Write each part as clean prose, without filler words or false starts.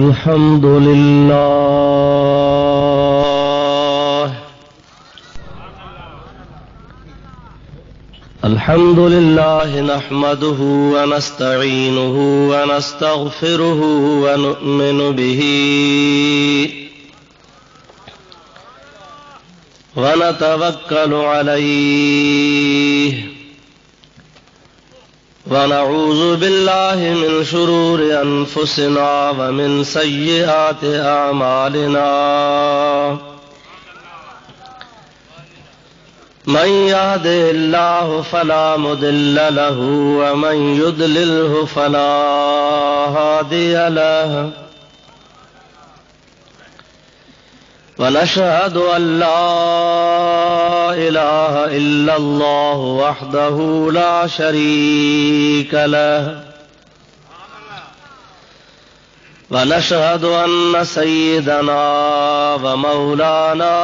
الحمد لله الحمد لله نحمده ونستعينه ونستغفره ونؤمن به ونتوكل عليه ونعوذ بالله من شرور أنفسنا ومن سيئات أعمالنا من يهده الله فلا مضل له ومن يضلله فلا هادي له ونشهد أن لا إله إلا الله وحده لا شريك له ونشهد أن سيدنا ومولانا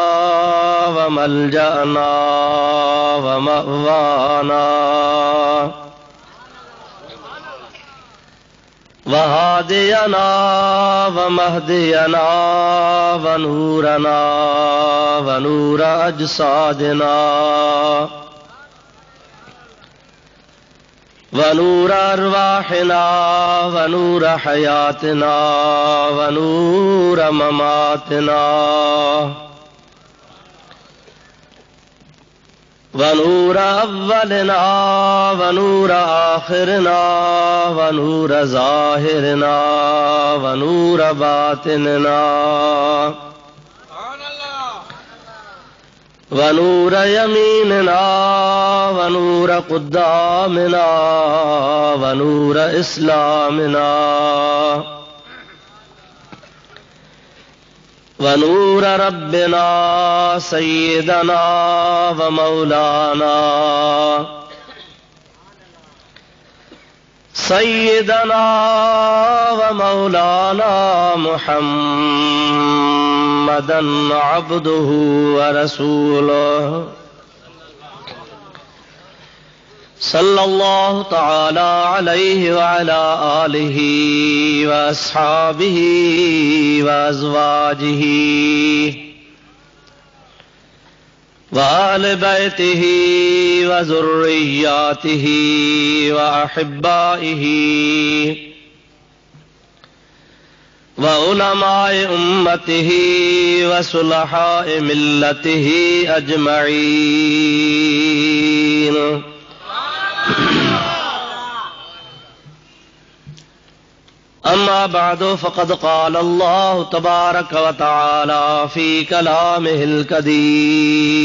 وملجأنا ومأوانا وهادينا ومهدينا ونورنا ونور أجسادنا ونور أرواحنا ونور حياتنا ونور مماتنا ونور أولنا ونور آخرنا ونور ظاهرنا ونور باطننا ونور يميننا ونور قدامنا ونور إسلامنا ونور ربنا سيدنا ومولانا محمدا عبده ورسوله صلى الله تعالى عليه وعلى آله وأصحابه وأزواجه وآل بيته وذرياته وأحبائه وعلماء أمته وصلحاء ملته أجمعين. أما بعد فقد قال الله تبارك وتعالى في كلامه القديم: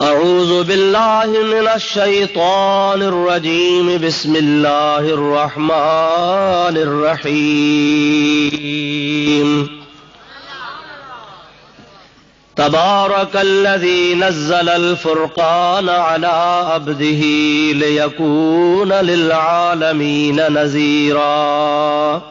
أعوذ بالله من الشيطان الرجيم بسم الله الرحمن الرحيم. تبارك الذي نزل الفرقان على عبده ليكون للعالمين نذيرا.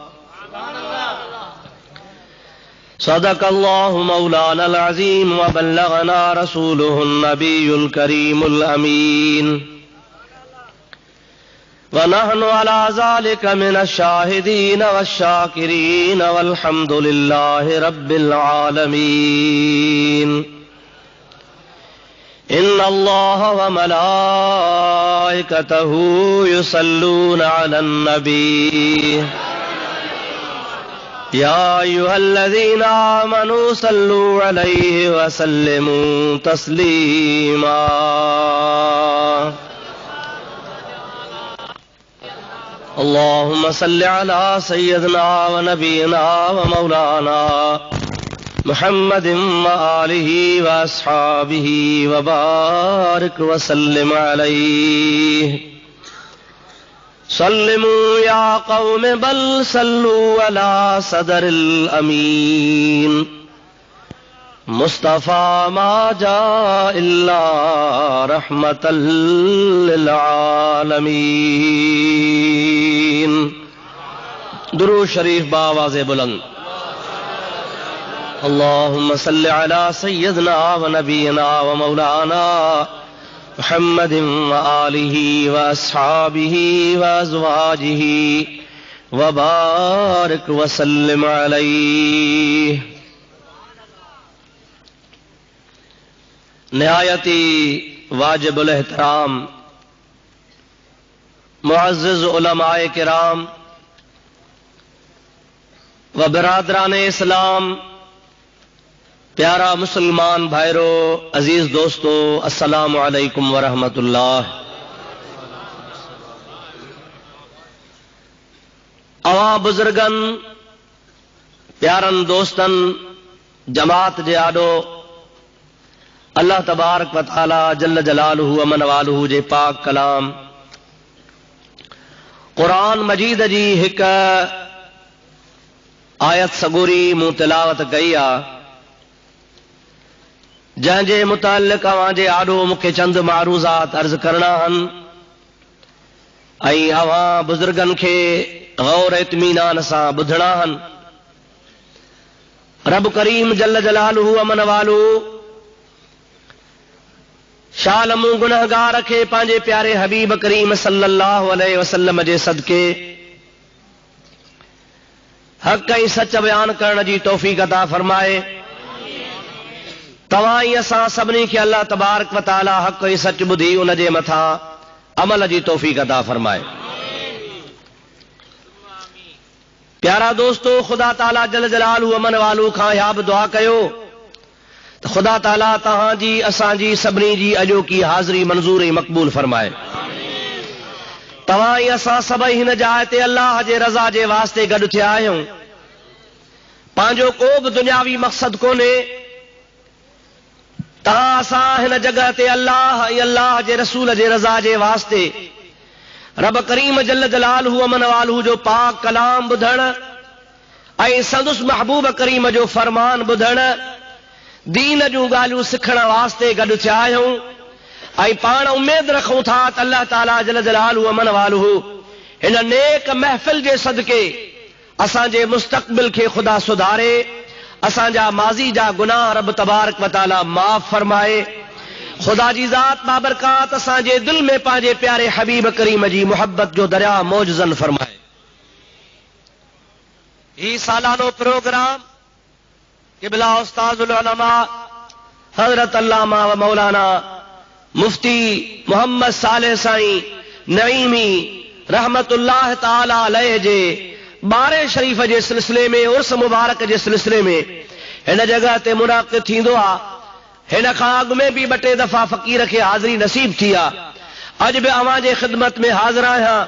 صدق الله مولانا العظيم وبلغنا رسوله النبي الكريم الأمين، ونحن على ذلك من الشاهدين والشاكرين والحمد لله رب العالمين. إن الله وملائكته يصلون على النبي يا أيها الذين آمنوا صلوا عليه وسلموا تسليما. اللهم صل على سيدنا ونبينا ومولانا محمد وآله وأصحابه وبارك وسلم عليه. سلموا يا قوم بل صلوا على صدر الأمين. مصطفى ما جاء إلا رحمة للعالمين. درود شریف بآواز بلند. اللهم صل على سيدنا ونبينا ومولانا मुहम्मद व आलिहि व अस्हाबिहि व अज़वाजिहि व बारिक व सल्लिम अलैहि। निहायती वाजिबुल एहतराम मुअज़्ज़िज़ उलमाए किराम व बिरादरान इस्लाम, प्यारा मुसलमान भाइरो, अजीज दोस्तों, अस्सलामु अलैकुम व रहमतुल्लाह। अवां बुजुर्गन, प्यारन दोस्तन, जमात जे आडो अल्लाह तबारक व तआला जल्ल जलालुहु व मन वालुहु जे पाक कलाम कुरान मजीद जी हिक आयत सगोरी मूं तिलावत कई आ, जंहिंजे मुतालिक अवां जे आडो मूंखे चंद मारूज़ात अर्ज़ करणा हन ऐं अवां बुजुर्गन खे गौर इत्मीनान सां ॿुधणा हन। रब करीम जल्ल जलालुहु व मन वालुहु शालमू गुनहगार खे पंहिंजे प्यारे हबीब करीम सल्लल्लाहु अलैहि वसल्लम जे सदके हक़ ऐं सच बयान करण जी तौफ़ीक़ अता फरमाए। तव्हां ई असां सभिनी खे अल्लाह तबारक व तआला हक़ ऐं सच ॿुधी उन जे मथां अमल जी तौफ़ीक़ अता फरमाए। प्यारा दोस्तो, ख़ुदा ताला जल जलालुहु व मन वालुहु खां इहा बि दुआ कयो त ख़ुदा ताला तव्हांजी असांजी सभिनी जी अॼोकी हाज़िरी मंज़ूर ऐं मक़बूल फरमाए। तव्हां ई असां सभई हिन जाइ ते अल्लाह जे रज़ा जे वास्ते गॾु थिया आहियूं। पंहिंजो को बि दुनियावी मक़सद कोन्हे। तव्हां असां हिन जॻह ते अल्लाह ऐं अल्लाह जे रसूल जे रज़ा जे वास्ते रब करीम जल्ल जलालुहु व मन वालुहु जो पाक कलाम ॿुधण ऐं संदसि महबूब करीम जो फरमान ॿुधण, दीन जूं ॻाल्हियूं सिखण वास्ते गॾु थिया आहियूं ऐं पाण उमेद रखूं था त अल्लाह ताला जल जलालुहु व मन वालुहु हिन नेक महफ़िल जे सदके असांजे मुस्तक़बिल खे ख़ुदा सुधारे, असांजा माज़ी जा गुनाह रब तबारक व तआला माफ़ फरमाए। ख़ुदा जी ज़ात बाबरकात असांजे दिल में पंहिंजे प्यारे हबीब करीम जी मुहब्बत जो दरिया मौजज़न फरमाए। ही सालानो प्रोग्राम क़िबला उस्ताज़ुल उलमा हज़रत अल्लामा व मौलाना मुफ्ती मोहम्मद सालेह साईं नईमी रहमतुल्लाह ताला अलैह जे बारे शरीफ जे सिलसिले में, उर्स मुबारक जे सिलसिले में हिन जगह ते मुनाक़िद थींदो आ। हिन खां अॻु में बि ॿ टे दफ़ा फ़क़ीर खे हाज़िरी नसीब थी आ। अॼु बि अवां जे ख़िदमत में हाज़िर आहियां।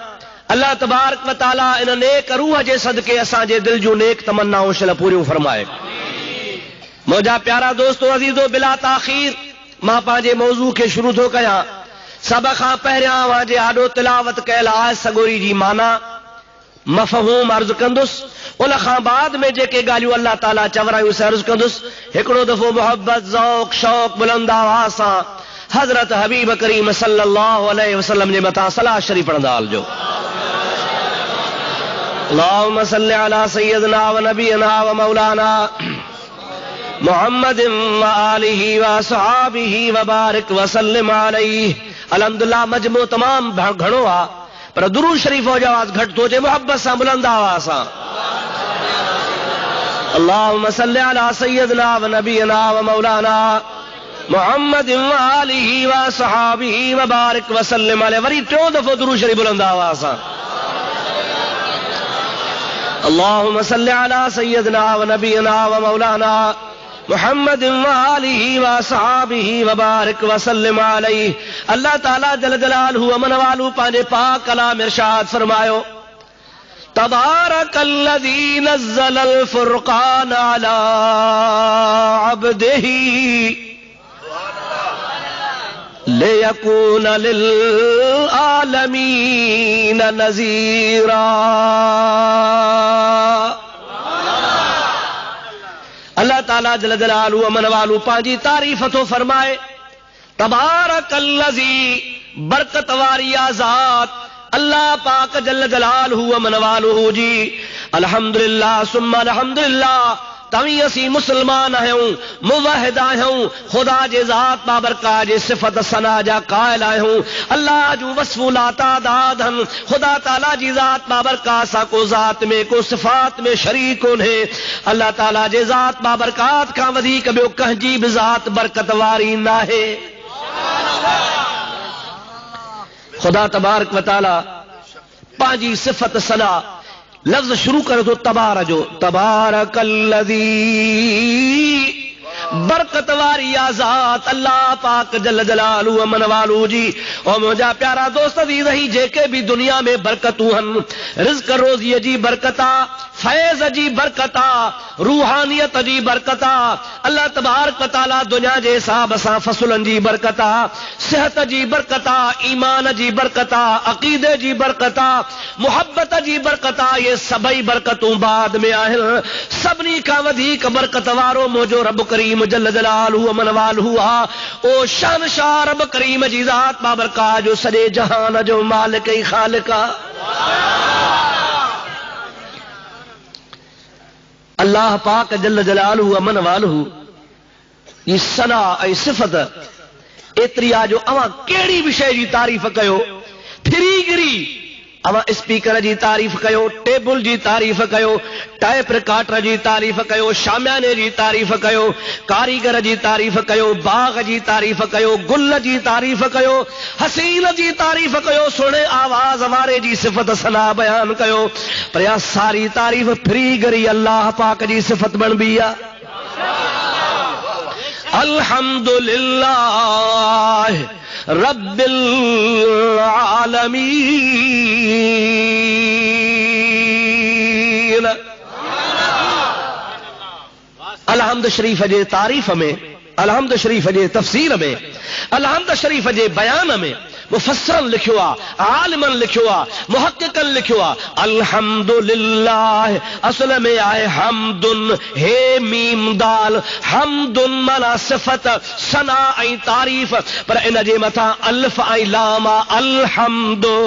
अल्लाह तबारक व तआला इन नेक रूह जे सदके असांजे दिल जूं नेक तमन्नाऊं शिल पूरियूं फरमाए। मुंहिंजा प्यारा दोस्तो अज़ीज़ो, बिला ताख़ीर मां पंहिंजे मौज़ू खे शुरू थो कयां। सभ खां पहिरियां अवां जे आॾो तिलावत कयल आयत सगोरी जी माना मफ़हूम अर्ज़ कंदुसि, उन खां बाद में जेके ॻाल्हियूं अल्लाह ताला चवरायूं से अर्ज़ कंदुसि। हिकिड़ो दफ़ो मोहब्बत, ज़ौक़, शौक़, बुलंद आवाज़ सां हज़रत हबीब करीम सल्लल्लाहु अलैहि वसल्लम जे मथां सलाह शरीफ़ पढ़ंदा हलिजो। अल्लाहुम्मा सल्लि अला सय्यदिना व नबीना व मौलाना मुहम्मद व आलिहि व अस्हाबिहि व बारिक व सल्लिम अलैहि। अल्हम्दुलिल्लाह, मजमू तमाम घणो आ, पर दुरूद शरीफ जो आवाज़ घटि थो अचे। मोहब्बत सां, बुलंद आवाज़ सां अल्लाहुम्मा सल्लि अला सय्यदिना व नबीना व मौलाना मुहम्मद व आलिहि व अस्हाबिहि व बारिक व सल्लिम अलैहि। वरी टियों दफ़ो दुरूद शरीफ बुलंद आवाज़ सां अल्लाहुम्मा सल्लि अला सय्यदिना व नबीना व मौलाना मुहम्मद व आलिहि व अस्हाबिहि व बारिक व सल्लिम अलैहि। अल्लाह ताला जल जलालुहु व मन वालुहु पंहिंजे पाक कलाम इरशाद फरमायो, तबारकल्लज़ी नज़्ज़लल फ़ुरक़ान अला अब्दिही लियकून लिल आलमीन नज़ीरा। अल्लाह ताला जल जलालुहु व मन वालुहु पंहिंजी तारीफ़ थो फरमाए। तबारकल्लज़ी, बरकत वारी ज़ात अल्लाह पाक जल जलालुहु व मन वालुहु जी। अल्हम्दुलिल्लाह सुम्मा अल्हम्दुलिल्लाह, तवी असी मुसलमान आहियूं, मुवाहिद आहियूं, खुदा जे ज़ात बाबरका जे सिफ़त सना जा क़ाइल आहियूं। अल्लाह जूं वस्फ़ूं ला तादाद हन। खुदा ताला जी ज़ात बाबरका सा को ज़ात में को सिफ़ात में शरीक कोन्हे। अल्लाह ताला जे ज़ात बाबरकात खां वधीक ॿियो कंहिंजी बि ज़ात बरकत वारी नाहे। खुदा तबारक व तआला पंहिंजी सिफ़त सना लफ्ज़ शुरू करे तो तबार जो, तबारकल्लज़ी बरकत वारी आज़ात अल्लाह पाक जल जलालू अमन वालू जी। और मुंहिंजा प्यारा दोस्त अज़ीज़ ही जेके भी दुनिया में बरकतूं हन, रिज़्क़ रोज़ीअ जी बरकता, फैज़ जी बरकता, रूहानियत जी बरकता, अल्लाह तबारक व तआला दुनिया जे हिसाब सां फसुलनि जी बरकता, सेहत जी बरकता, ईमान जी बरकता, अक़ीदे जी बरकता, मुहब्बत जी बरकता, ये सभई बरकतूं बाद में आहिनि। सभिनी खां वधीक बरकत वारो मुंहिंजो रब करीम जल जलालहू अमन वालहू आ। ओ शानशाह रब करीम जी ज़ात बाबरका जो सॼे जहान जो मालिक ऐं ख़ालिक आ। अल्लाह पाक जल जलालहू अमन वालहू जी सना ऐं सिफ़त एतिरी आहे जो अवां कहिड़ी बि शइ जी तारीफ़ कयो, फिरी गिरी अवां स्पीकर जी तारीफ़ कयो, टेबल जी तारीफ़ कयो, टाइप रिकॉर्डर जी तारीफ़ कयो, शामियाने जी तारीफ़ कयो, कारीगर जी तारीफ़ कयो, बाग जी तारीफ़ कयो, गुल जी तारीफ़ कयो, हसीन जी तारीफ़ कयो, सुहिणे आवाज़ वारे जी सिफ़त सना बयान कयो, पर या सारी तारीफ़ फिरी गिरी अल्लाह पाक जी सिफ़त बनबी आहे। अल्हम्दुलिल्लाह रब्बिल आलमीन। अलहम्द शरीफ जे तारीफ़ में, अलहम्द शरीफ जे तफ़सीर में, अलहम्द शरीफ जे बयान में मुफ़स्सिरन लिखियो आहे, आलिमन लिखियो आहे, मुहक़्क़िक़न लिखियो आहे, अल्हम्दुलिल्लाह असल में आहे हमदुन, हे मीम दाल, हमदुन माना सिफ़त सना ऐं तारीफ़, पर इन जे मथां अल्फ ऐं लाम आहे, अलहम्दु।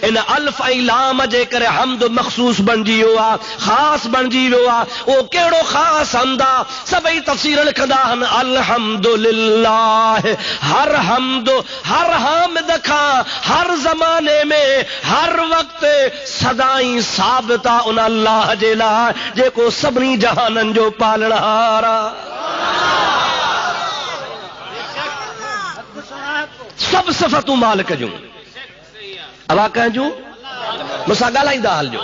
इन अल्फ ऐं लाम जे करे हमद मख़सूस बणिजी वियो आहे, ख़ासि बणिजी वियो आहे। उहो कहिड़ो ख़ासि हमद आहे? सभई तफ़सीर लिखंदा आहिनि, अल्हम्दुलिल्लाह हर हमद, हर हामिद खां हर ज़माने में हर वक्त सदाई साबित आहे उन अल्लाह जे लाइ जेको सभिनी जहाननि जो पालणहार आहे। सभु सिफ़तूं मालिक जूं, अवा कंहिंजूं मूंसां ॻाल्हाईंदा हलिजो।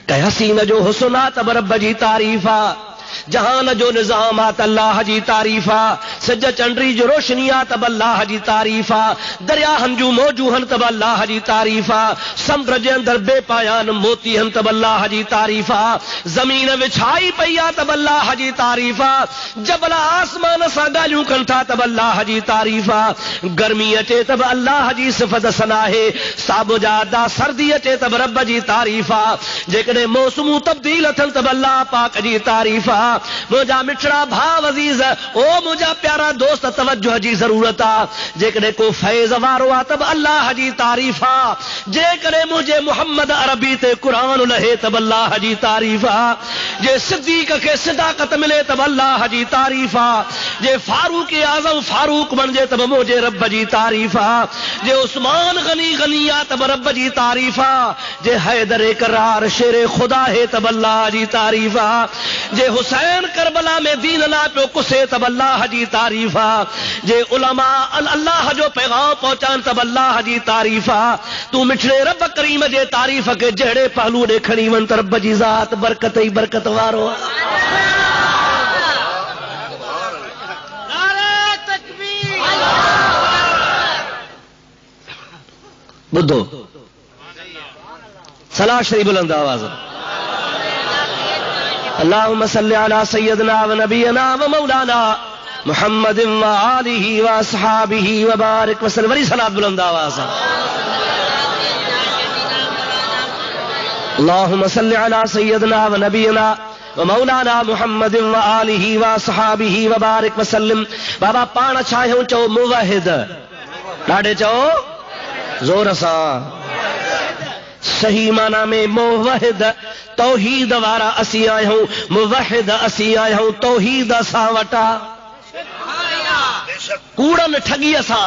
कंहिं हसीन जो हुस्न आहे त रब जी तारीफ़ आहे, जहान जो निज़ाम आहे त अल्लाह जी तारीफ़ आहे, सिज चंड्री जो रोशनी आहे त अल्लाह जी तारीफ़ आहे, दरियाहनि जूं मौजूं हन त अल्लाह जी तारीफ़ आहे, समुंड जे अंदरि बेपायान मोती हन त अल्लाह जी तारीफ़ आहे, ज़मीन विछाई पई आहे त अल्लाह जी तारीफ़ आहे, जबल आसमान सां ॻाल्हियूं कनि था त अल्लाह जी तारीफ़ आहे, गर्मी अचे त अल्लाह जी सिफ़त सना आहे, साबुजादा सर्दी अचे त रब जी तारीफ़ आहे, जेकॾहिं मौसमूं तब्दील थियनि त अल्लाह पाक जी तारीफ़ आहे। मुंहिंजा मिठड़ा भाउ अज़ीज़, ओ मुंहिंजा प्यारा दोस्त, तवज्जो जी ज़रूरत आहे। जेकॾहिं को फैज़ वारो आहे त अल्लाह जी तारीफ़ आहे, जेकॾहिं मुंहिंजे मोहम्मद अरबी ते क़ुरान लहे त अल्लाह जी तारीफ़ आहे, जे सिद्दीक़ खे सिदाक़त मिले त अल्लाह जी तारीफ़ आहे, जे फारूक आज़म फारूक बणिजे त मुंहिंजे रब जी तारीफ़ आहे, जे उस्मान गनी गनी आहे त रब जी तारीफ़ आहे, जे हैदर करार शेर खुदा है त अल्लाह जी तारीफ़ आहे, जे हुसैन करबला में दीन ला पियो कुसे त अल्लाह जी तारीफ़ आहे, जे उलमा अल्लाह जो पैगाम पहुचान त अल्लाह जी तारीफ़ आहे। तू मिठड़े रब करीम जे तारीफ़ के जहिड़े पहलू ॾे खणी वञ त रब जी ज़ात बरकत ई बरकत वारो आहे। ॿुधो सलाह शरीफ बुलंद आवाज़, अल्लाहुम्मा सल्लि अला सय्यदना व नबियना व मौलाना मुहम्मद व आलिहि व अस्हाबिहि व बारिक वसल्लम। वरी सलात बुलंद आवाज़, अल्लाहुम्मा सल्लि अला सय्यदना व नबियना व मौलाना मुहम्मद व आलिहि व अस्हाबिहि व बारिक वसल्लम। बाबा पाण छा आहियूं? चओ मुवहिद, ॾाढे चओ ज़ोर सां, सही माना में मुवहिद। त तौहीद वारा असी आहियूं, मुवहिद असी आहियूं, तौहीद असां वटा। कूड़न ठगी सां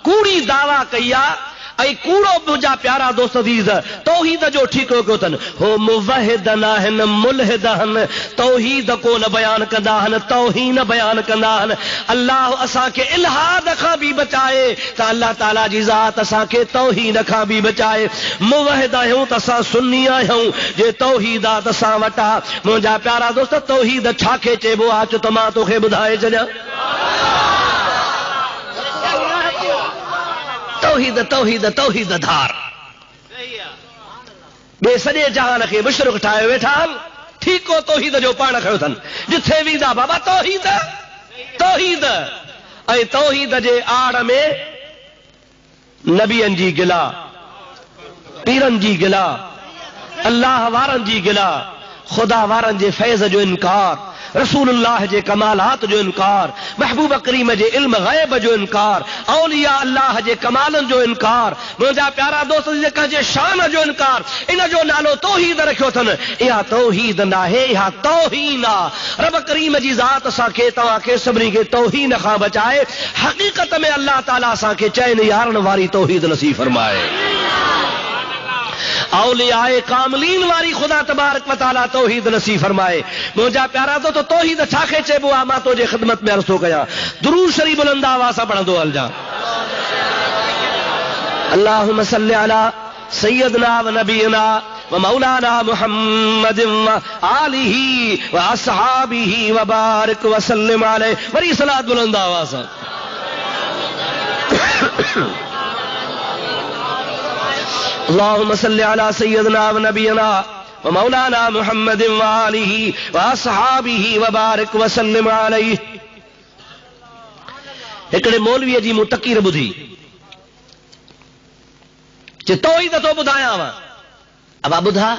कूड़ी दावा कई आहे ऐं कूड़ो मुंहिंजा प्यारा दोस्त अज़ीज़ तौहीद जो ठीको कयो अथनि। हो मुवहिद न आहिनि, मुल्हिद आहिनि, तौहीद को न बयान कंदा आहिनि, तौहीन बयान कंदा आहिनि। अल्लाह असांखे इल्हाद खां बि बचाए त अल्लाह ताला जी ज़ात असांखे तौहीद खां बि बचाए। मुवहिद आहियूं त असां सुन्नी आहियूं, जे तौहीद आहे त असां वटा। मुंहिंजा प्यारा दोस्त तौहीद छाखे चइबो आहे अचो त मां तोखे ॿुधाए छॾियां। तौहीद तौहीद तौहीद धार ॿिए सॼे जहान खे मुशरिक ठाहे वेठा आहिनि। ठीको तौहीद जो पाण खयो अथनि, जिथे वेंदा बाबा तौहीद तौहीद। ऐं तौहीद जे आड़ में नबियनि जी गिला, पीरनि जी गिला, अल्लाह वारनि जी गिला, खुदा वारनि जे फैज़ जो इनकार, रसूलुल्लाह जे कमालात जो इनकार, महबूब करीम जे इल्म गैब जो इनकार, औलिया अल्लाह जे कमालनि जो इनकार, मुंहिंजा प्यारा दोस्त जेका जे शान जो इनकार। इन जो नालो तौहीद रखियो अथनि। इहा तौहीद न आहे, इहा तौहीन आहे। रब करीम जी ज़ात असांखे तव्हांखे सभिनी खे तौहीन खां बचाए। हक़ीक़त में अल्लाह ताला असांखे चइनि यारनि वारी तौहीद नसीब फरमाए। औलियाए कामिलीन वारी खुदा तबारक व तआला तौहीद नसीब फरमाए। मुंहिंजा प्यारा तो तौहीद छाखे चइबो आहे मां तुंहिंजे ख़िदमत में अर्ज़ थो कयां। दुरूद शरीफ़ बुलंद आवाज़ सां पढ़ंदो हलजां। अल्लाहुम्मा सल्लि अला सय्यदना व नबीना व मौलाना मुहम्मद व आलिही व असहाबिही व बारिक व सल्लिम अलैहि। वरी सलात बुलंद आवाज़ सां। अल्लाहुम्मा सल्लि अला सय्यदना व नबीना व मौलाना मुहम्मद व आलिही व असहाबिही व बारिक व सल्लिम अलैहि। हिकिड़े मौलवीअ जी मूं तक़रीर ॿुधी, जे तौहीद थो ॿुधायांव। अबा ॿुधा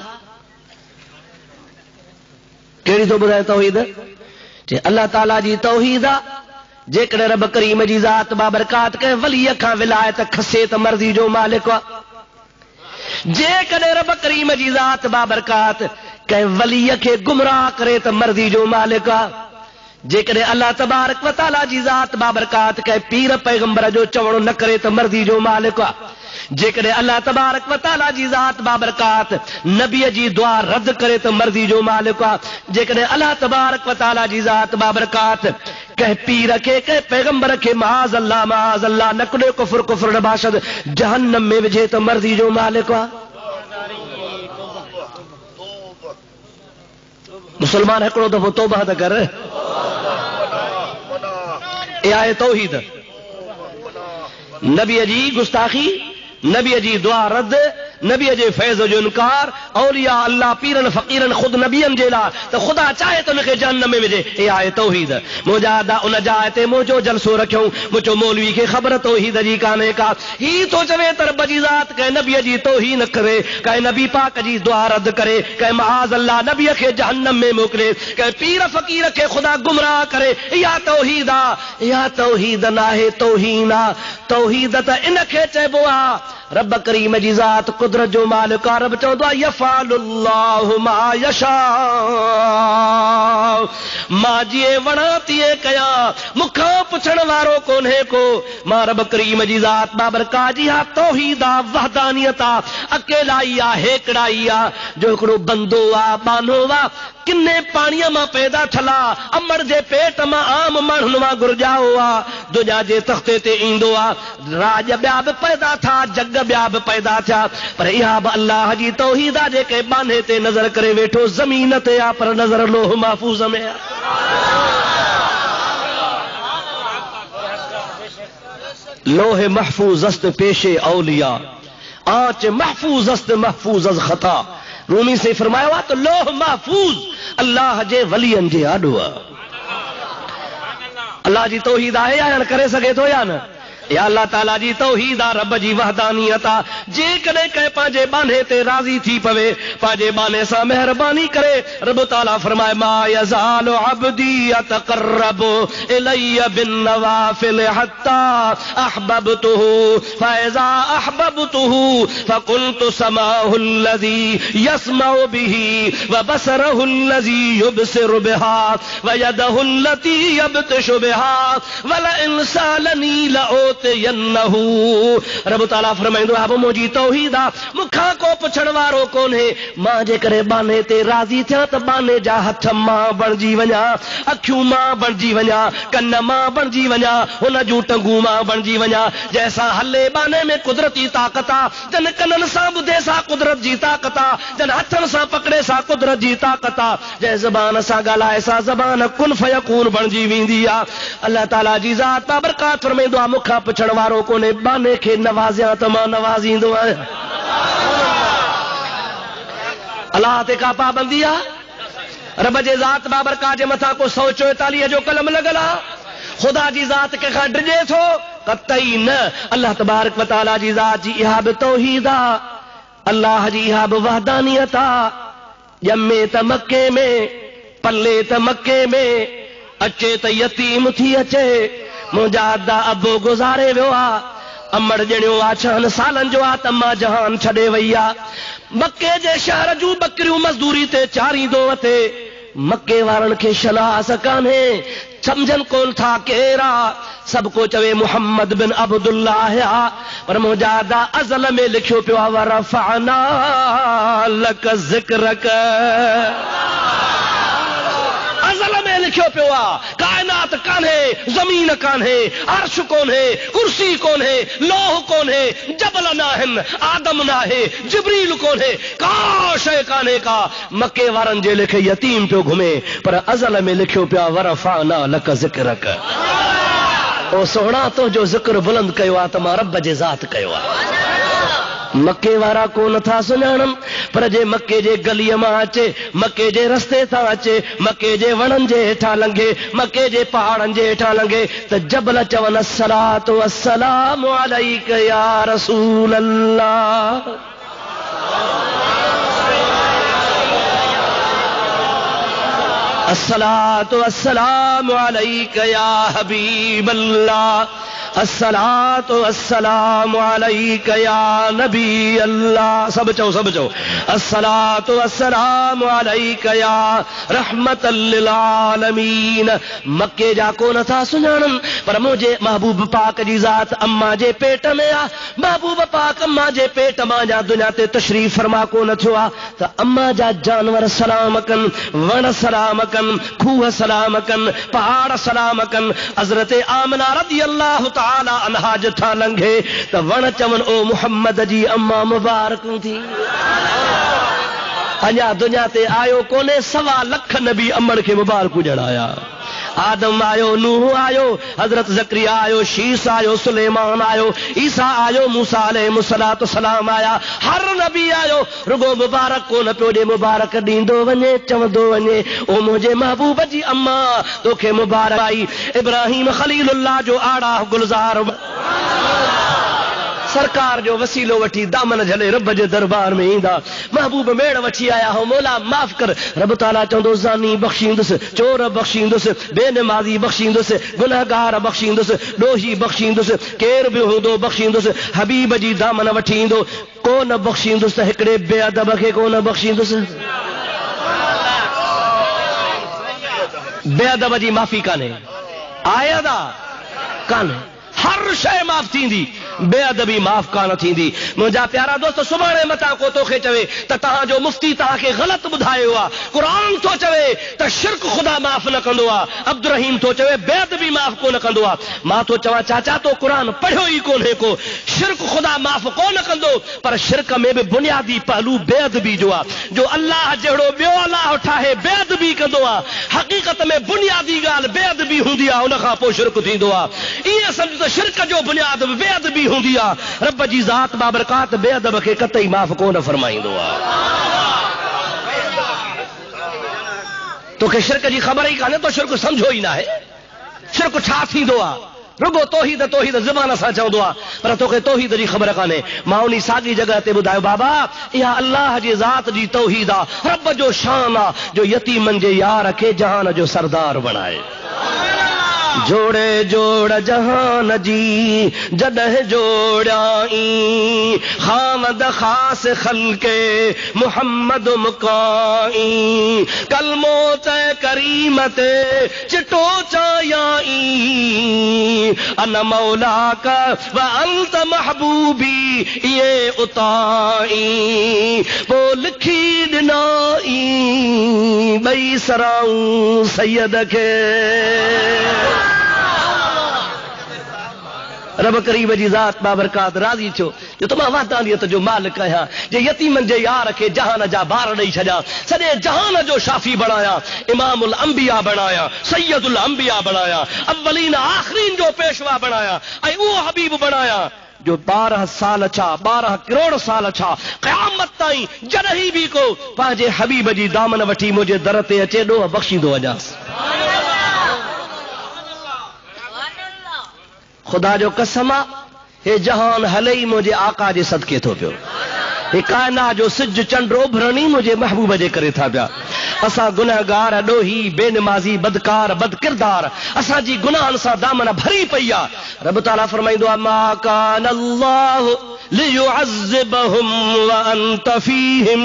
कहिड़ी थो ॿुधाए तौहीद? जे अल्लाह ताला जी तौहीद आहे। जेकॾहिं रब करीम जी ज़ात बाबरकात कंहिं वलीअ खां विलायत खसे त मर्ज़ी जो मालिक आहे। जेकॾहिं रब करीम जी ज़ात बाबरकात कंहिं वलीअ खे गुमराह करे त मर्ज़ी जो मालिक आहे। जेकॾहिं अल्लाह तबारक व तआला जी ज़ात बाबरकात कंहिं पीर पैगंबर जो चवणो न करे त मर्ज़ी जो मालिक आहे। जेकॾहिं अल्लाह तबारक व तआला जी ज़ात बाबरकात नबीअ जी दुआ रद्द करे त मर्ज़ी जो मालिक आहे। जेकॾहिं अल्लाह तबारक व तआला जी ज़ात बाबरकात कंहिं पीर खे कंहिं पैगंबर खे माज़ अल्लाह नकुले कुफ्र कुफ्र नबाशद जहन्नम में विझे त मर्ज़ी जो मालिक आहे। मुसलमान हिकिड़ो दफ़ो तौबा त कर। इहा आहे तौहीद। नबीअ जी गुस्ताखी, नबीअ जी दुआ रद्द, नबीअ जे फैज़ जो इनकार, औलिया अल्लाह पीरन फ़कीरन ख़ुदि नबियनि जे लाइ त ख़ुदा चाहे त उनखे जहन्नम में विझे। इहा आहे तौहीद। मुंहिंजा उन जाइ ते मुंहिंजो जलसो रखियऊं। मुंहिंजो मौलवी खे ख़बर तौहीद जी कान्हे का। ही तो चवे त रब जी ज़ात कंहिं नबीअ जी तौहीन करे, कंहिं नबी पाक जी दुआ रद्द करे, कंहिं माज़ अल्लाह नबीअ खे जहन्नम में मोकिले, कंहिं पीर फ़कीर खे ख़ुदा गुमराह करे। इहा तौहीद आहे। इहा तौहीद न आहे, तौहीन आहे। तौहीद त इनखे चइबो आहे रब करीम जी ज़ात कुदरत जो मालिक आहे। रब चवंदो आहे यफ़अलुल्लाहु मा यशा, मां जीअं वणा तीअं कयां, मूंखां पुछण वारो कोन्हे को। मां रब करीम जी ज़ात बाबरकात जी हा तौहीद आहे, वहदानियत आहे, अकेलाई आहे, हेकड़ाई आहे। जो हिकिड़ो बंदो आहे, बानो आहे, किन्ने पाणीअ मां पैदा थला, अमड़ जे पेट मां आम माण्हुनि मां गुरजाओ आहे, दुनिया जे तख़्ते ते ईंदो आहे, राज ॿिया बि पैदा थिया, जग ॿिया बि पैदा थिया, पर इहा बि अल्लाह जी तौहीद आहे। जेके बाने ते नज़र करे वेठो ज़मीन ते आहे, पर नज़र लोह महफूज़ में आहे। लोहे महफूज अस्त पेशे औलिया, आंच महफूज अस्त महफूज अज खता। रूमी से फरमाया हुआ तो लोह महफूज अल्लाह जे वलियन जे आॾो आहे। अल्लाह जी तौहीद आहे या न करे सघे थो या न? या अल्लाह ताला जी तौहीद आ, रब जी वहदानियत आ। जेकॾहिं कंहिं पंहिंजे बाने ते राज़ी थी पवे, पंहिंजे बाने सां मेहरबानी करे, रब ताला फरमाए मा यज़ालु अब्दी यतक़र्रबु इलैया बिन्नवाफिल हत्ता अहबबतुहु फ़इज़ा अहबबतुहु फ़कुन्तु समाहु अल्लज़ी यस्मउ बिही व बसरहु अल्लज़ी युबसिरु बिहा व यदहु अल्लती यबतिशु बिहा व लइन सालनी लओतयन्नहु। रब ताला फरमाईंदो आहे अब मुंहिंजी तौहीद आ, मूंखां को पुछण वारो कोन्हे। मां जे करे बाने ते राज़ी थियां त बाने जा हथ मां बणिजी वञा, अखियूं मां बणिजी वञा, कन मां बणिजी वञा, हुन जूं टंगूं मां बणिजी वञा। जंहिंसां हले बाने में कुदरती ताक़त आ, जन कननि सां ॿुधे सां कुदरत जी ताक़त आ, जन हथनि सां पकड़े सां कुदरत जी ताक़त आ, जंहिं ज़बान सां ॻाल्हाए सां ज़बान कुन फयकून बणिजी वेंदी आ। अल्लाह ताला जी ज़ात बाबरकात फरमाईंदो आहे मूंखां पुछण वारो कोन्हे, बाने खे नवाज़ियां त मां नवाज़ींदो आहियां। अलाह ते का पाबंदी आ? रब जे ज़ात बाबरकात जे मथां को 144 जो कलम लॻल आ। खुदा जी ज़ात कंहिंखां डिॼे थो? कतई न। अल्लाह तबारक व तआला जी ज़ात जी इहा बि तौहीद आ, अल्लाह जी इहा बि वहदानियत आ। ॼमे त मके में, पले त मके में, अचे त यतीम थी अचे। मुंहिंजा अदा अबो गुज़ारे वियो आ, अमड़ ॼणियो आ 6 सालनि जो आ त मां जहान छॾे वई आ। मके जे शहर जूं बकरियूं मज़दूरी ते चारींदो वठे। मके वारनि खे शनास कान्हे, समझन कोन था केरा, सब को चवे मोहम्मद बिन अब्दुल्लाह आ, पर मुंहिंजा अदा अज़ल में लिखियो पियो आहे वरफ़अना लक ज़िक्रक। अज़ल में लिखियो पियो आहे कायनात कान्हे, ज़मीन कान्हे, अर्श कोन्हे, कुर्सी कोन्हे, लोह कोन्हे, जबल नाहिन, आदम नाहे, जिब्रील कोन्हे, का शइ कान्हे का। मके वारनि जे लेखे यतीम पियो घुमे, पर अज़ल में लिखियो पियो आहे वरफ़अना लक ज़िक्रक। ओ सोहणा तो जो ज़िक्र बुलंद कयो आहे त मां रब जे ज़ात कयो आहे। मके वारा को नथा सुञाणनि, पर जे मके जे गलीअ मां अचे, मके जे रस्ते तां अचे, मके जे वणनि जे हेठां लंघे, मके जे पहाड़नि जे हेठां लंघे त जबल चवनि अस्सलातु वस्सलामु अलैक या रसूल अल्लाह। अस्सलातु वस्सलामु अलैक या हबीब अल्लाह, अस्सलातु वस्सलामु अलैक या नबी अल्लाह। सब चओ, सब चओ, अस्सलातु वस्सलामु अलैक या रहमतल लिल आलमीन। मक्के जा को नथा सुञाणनि, पर मुंहिंजे महबूब पाक जी ज़ात अम्मा जे पेट में आ। महबूब पाक अम्मा जे पेट मां जा दुनिया ते तशरीफ़ फरमा को न थियो आ त अम्मा जा जानवर सलाम कनि, वण सलाम कनि, खूह सलाम कनि, पहाड़ सलाम कनि। हज़रत आमिना रज़ी अल्लाह ताला अन्हा जथा लंघे त वण चवनि ओ मुहम्मद जी अम्मा मुबारकूं थी। अञा दुनिया ते आयो कोन्हे, 1.25 लख नबी अमड़ खे मुबारकूं ॼणाया। आदम आयो, नूह आयो, हजरत ज़करिया आयो, शीस आयो, सुलेमान आयो, ईसा आयो, मूसा अलैहिस्सलातु सलाम आया। हर नबी आयो, रुगो मुबारक को न पियो ॾे, मुबारक ॾींदो वञे, चवंदो वञे ओ मुंहिंजे महबूब जी अम्मा तोखे मुबारक आई। इब्राहिम खलीलुल्लाह जो आड़ा गुलज़ार सरकार जो वसीलो वठी दामन झले रब जे दरबार में ईंदा। महबूब मेड़ वठी आया हो, मौला माफ़ कर। रब ताला चवंदो ज़ानी बख़्शींदुसि, चोर बख़्शींदुसि, बेनमाज़ी बख़्शींदुसि, गुनहगार बख़्शींदुसि, ॾोही बख़्शींदुसि, केर बि हूंदो बख़्शींदुसि। हबीब जी दामन वठी ईंदो, को न बख़्शींदुसि त हिकिड़े बेअदब खे को न बख़्शींदुसि। बेअदब जी माफ़ी कान्हे, आयदा कान्हे, हर शइ माफ़ थींदी, बेअदबी माफ़ कान थींदी। मुंहिंजा प्यारा दोस्त, सुभाणे मथां को तोखे चवे त तव्हांजो मुफ्ती तव्हांखे ग़लति ॿुधायो आहे, क़ुरान थो चवे त शिरक ख़ुदा माफ़ न कंदो आहे, अब्दुल रहीम थो चवे बेअदबी माफ़ कोन कंदो आहे। मां थो चवां चाचा तो क़ुरान पढ़ियो ई कोन्हे को। शिरक ख़ुदा माफ़ कोन कंदो, पर शिरक में बि बुनियादी पहलू बेअदबी जो आहे। जो अल्लाह जहिड़ो ॿियो अल्लाह ठाहे बेअदबी कंदो आहे, हक़ीक़त में बुनियादी ॻाल्हि बेअदबी हूंदी आहे, उन खां पोइ शिरक थींदो आहे। ईअं सम्झ त शिरक जो बुनियाद बेअदबी हूंदी आहे। रब जी ज़ात बाबरकात बेअदब खे कतई माफ़ कोन फरमाईंदो आहे। तोखे शिरक जी ख़बर ई कान्हे, तो शिरक सम्झो ई न आहे। शिरक छा थींदो आहे? रुगो तौहीद तौहीद ज़बान सां चवंदो आहे, पर तोखे तौहीद जी ख़बर कान्हे। मां उन साॻी जॻह ते ॿुधायो बाबा, इहा अल्लाह जी ज़ात जी तौहीद आहे, रब जो शान आहे जो यतीमनि जे यार खे जहान जो सरदार बणाए। जोड़े जोड़ जहान जी जॾहिं जोड़ियाई, खामद ख़ास खल्के मोहम्मद मुकाई, कलमो तय करीम ते चिटो चायाई, अन मौला का व अंत महबूबी ये उताई, वो लिखी ॾिनाई ॿई सराऊं सैयद खे। रब करीम जी ज़ात बाबरकात राज़ी छो जो तमाम वादानियत जो मालिक आहियां, जे यतीमनि जे यार खे जहान जा बार ॾेई छॾिया, सॼे जहान जो शाफ़ी बणाया, इमामुल अंबिया बणाया, सैयदुल अंबिया बणाया, अव्वलीन आख़िरीन जो पेशवा बणाया, ऐं उहो हबीब बणाया जो 12 साल छा 12 करोड़ साल छा क़यामत ताईं जॾहिं बि को पंहिंजे हबीब जी दामन वठी मुंहिंजे दर ते अचे ॾोह बख़्शींदो वञासि। खुदा जो कसम आहे, हे जहान हले ई मुंहिंजे आका जे सदके थो पियो, हे काइनात जो सिज चंड उभरणी मुंहिंजे महबूब जे करे था पिया। असां गुनहगार ॾोही बेनमाज़ी बदकार बदकिरदार, असांजी गुनाहनि सां दामन भरी पई आहे। रब ताला फरमाईंदो आहे, मा कान अल्लाहु लियुअज़्ज़िबहुम व अंत फीहिम।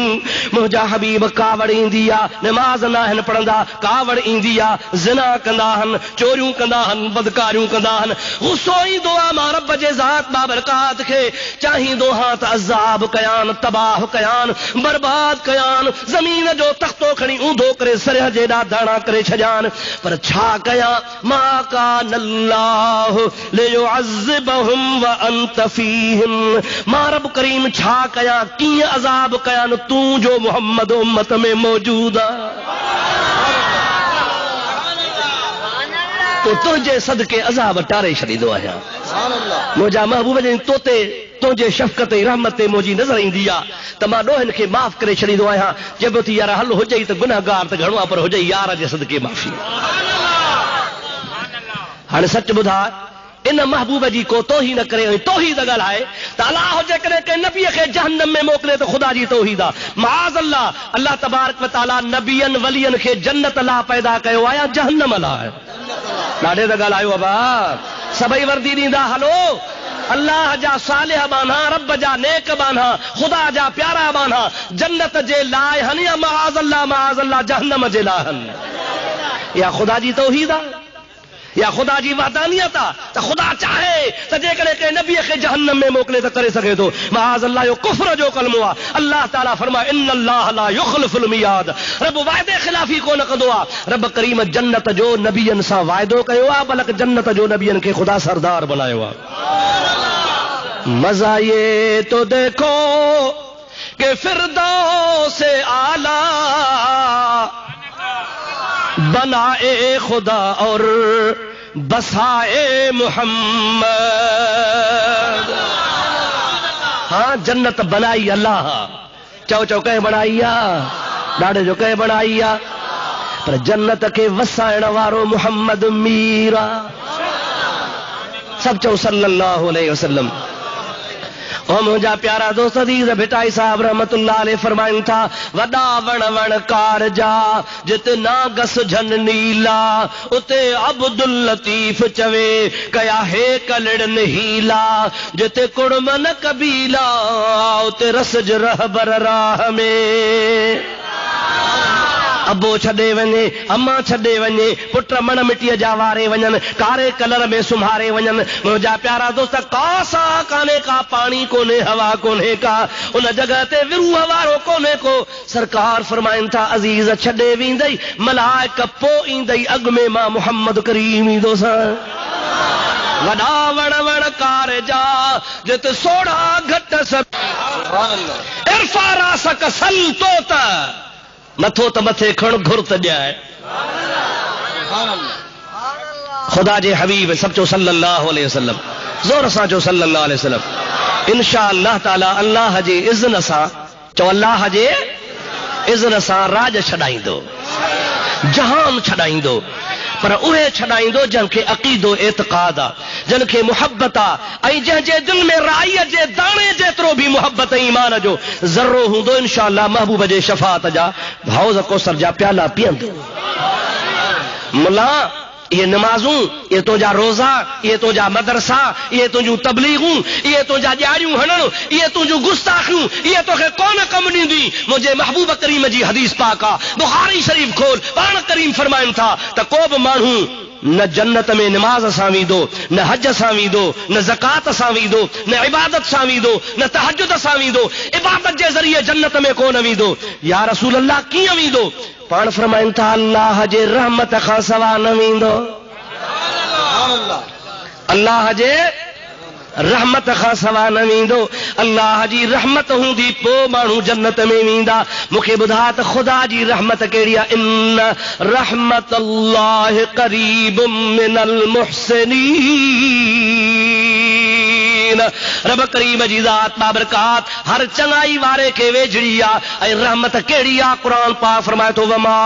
मुंहिंजा हबीब कावड़ ईंदी आहे, नमाज़ न आहिनि पढ़ंदा, कावड़ ईंदी आहे, ज़िना कंदा आहिनि, चोरियूं कंदा आहिनि, बदकारियूं कंदा आहिनि, गुस्सो ईंदो आहे मां रब जे ज़ात बाबरकात खे चाहींदो हा त अज़ाब कयान, तबाह कयान, बर्बाद कयान, ज़मीन जो तख़्तो खणी ऊंधो करे सरिह जेॾा दाणा करे छॾियान, पर छा कयां? मा कान अल्लाहु लियुअज़्ज़िबहुम व अंत फीहिम। मां रब करीम छा कयां, कीअं अज़ाब कयां न तूं जो मोहम्मद उम्मत में मौजूद आहे। तो तुंहिंजे सदके अज़ाब टारे छॾींदो आहियां। मुंहिंजा महबूब जे तोते तुंहिंजे शफ़क़त ऐं रहमत ते मुंहिंजी नज़र ईंदी आहे त मां ॾोहनि खे माफ़ करे छॾींदो आहियां। जब थी यार हल हुजे त गुनहगार त घणो आहे, पर हुजे यार जे सदके माफ़ी। हाणे सच ॿुधा, इन महबूब जी को तौहीद न करे, तौहीद ॻाल्हाए त अलाह जेकॾहिं कंहिं नबीअ खे जहन्नम में मोकिले त ख़ुदा जी तौहीद आहे। माज़ अल्लाह, अल्लाह तबारक व तआला नबियनि वलियनि खे जन्नत लाइ पैदा कयो आहे या जहन्नम लाइ? ॾाढे त ॻाल्हायो अबा, सभई वर्दी ॾींदा हलो। अल्लाह जा सालिह बाना, रब जा नेक बाना, ख़ुदा जा प्यारा बाना जन्नत जे लाइ हनि या माज़ अल्लाह जहन्नम जे लाइ हनि? या ख़ुदा जी तौहीद आहे या ख़ुदा जी वहदानियत आहे त ख़ुदा चाहे त जेकॾहिं कंहिं नबीअ खे जहन्नम में मोकिले त करे सघे थो। माज़ अल्लाह जो कुफ्र जो कलमो आहे। अल्लाह ताला फरमाए, इन्नल्लाह ला युख़्लिफुल मियाद। रब वाइदे ख़िलाफ़ी कोन कंदो आहे। रब करीम जन्नत जो नबियनि सां वाइदो कयो आहे, बल्कि जन्नत जो नबियनि खे ख़ुदा सरदार बनायो आहे। मज़ा ये तो देखो कि फिरदौस आला बनाए खुदा और बसाए मोहम्मद। हाँ, जन्नत बनाई अल्लाह, चौ चौ कह बनाई आहे, ॾाढे जो कह बनाई आहे, पर जन्नत खे वसाइण वारो मोहम्मद मीरा। सब चौ सल्लल्लाहु अलैहि वसल्लम। और मुंहिंजा प्यारा दोस्त अज़ीज़ भिटाई साहब रहमतुल्लाह अलैह फरमाइनि था, वॾा वण वण कारजा जिते नागस झन नीला, उते अब्दुल लतीफ़ चवे कया हे कलड़न हीला, जिते कुड़मन कबीला उते रसज रहबर राह में। अबो छॾे वञे, अम्मा छॾे वञे, पुट मण मिटीअ जा वारे वञनि, कारे कलर में सुम्हारे वञनि। मुंहिंजा प्यारा दोस्त, कासा कान्हे का, पाणी कोन्हे, हवा कोन्हे का, उन जॻह ते विरूह वारो कोन्हे को। सरकार फरमाइनि था, अज़ीज़ छॾे वेंदई मलाइक पोइ ईंदई, अॻ में मां मोहम्मद करीम ईंदोसां। वॾा वण वण कारजा जिते सोढ़ा घट सब इरफा रासक सल तो त मथो त मथे खण घुर त ॼाए। खुदा जे हबीब सब चो सल्लल्लाहु अलैहि वसल्लम, ज़ोर सां चो सल्लल्लाहु अलैहि वसल्लम। इंशाअल्लाह ताला अल्लाह जे इज़्न सां, चो अल्लाह जे इज़्न सां राज छॾाईंदो, जहान छॾाईंदो, पर उहे छॾाईंदो जंहिंखे अक़ीदो एतिक़ाद आहे। जिनखे मुहब्बत आ जंहिंजे दिल में राई जे दाणे जेतिरो भी मुहब्बत ईमान जो ज़र्रो हूंदो इंशाअल्लाह महबूब जे शफाअत जा हौज़ कौसर जा प्याला पीअंदो। मुला ये नमाजूं, ये तुंहिंजा रोज़ा, ये तुंहिंजा मदरसा, ये तुंहिंजूं तबलीगूं, ये तुंहिंजा ॼाड़ियूं हणण, ये तुंहिंजूं गुस्ताखियूं, ये तोखे कोन कम ॾींदी। मुंहिंजे महबूब करीम जी हदीस पाक आहे, बुखारी शरीफ खोल, पाण करीम फरमाइनि था त को बि माण्हू न जन्नत में नमाज सां वेंदो, न हज सां वेंदो, न ज़कात सां वेंदो, न इबादत सां वेंदो, न तहज्जुद सां वेंदो, इबादत जे ज़रिए जन्नत में कोन वेंदो। या रसूल अल्लाह कीअं वेंदो? पाण फरमाइनि था अल्लाह जे रहमत खां सवा न वेंदो। अल्लाह जे रहमत खां सवा न वेंदो। अल्लाह जी रहमत हूंदी पोइ माण्हू जन्नत में वेंदा। मूंखे ॿुधा त ख़ुदा जी रहमत कहिड़ी आहे? इन रहमत अल्लाह क़रीबुम मिनल मुहसिनीन। रब करीम जी ज़ात बाबरकात हर चङाई वारे खे वेझड़ी आहे। ऐं रहमत कहिड़ी आहे? क़ुरान पाक फरमाए थो वमा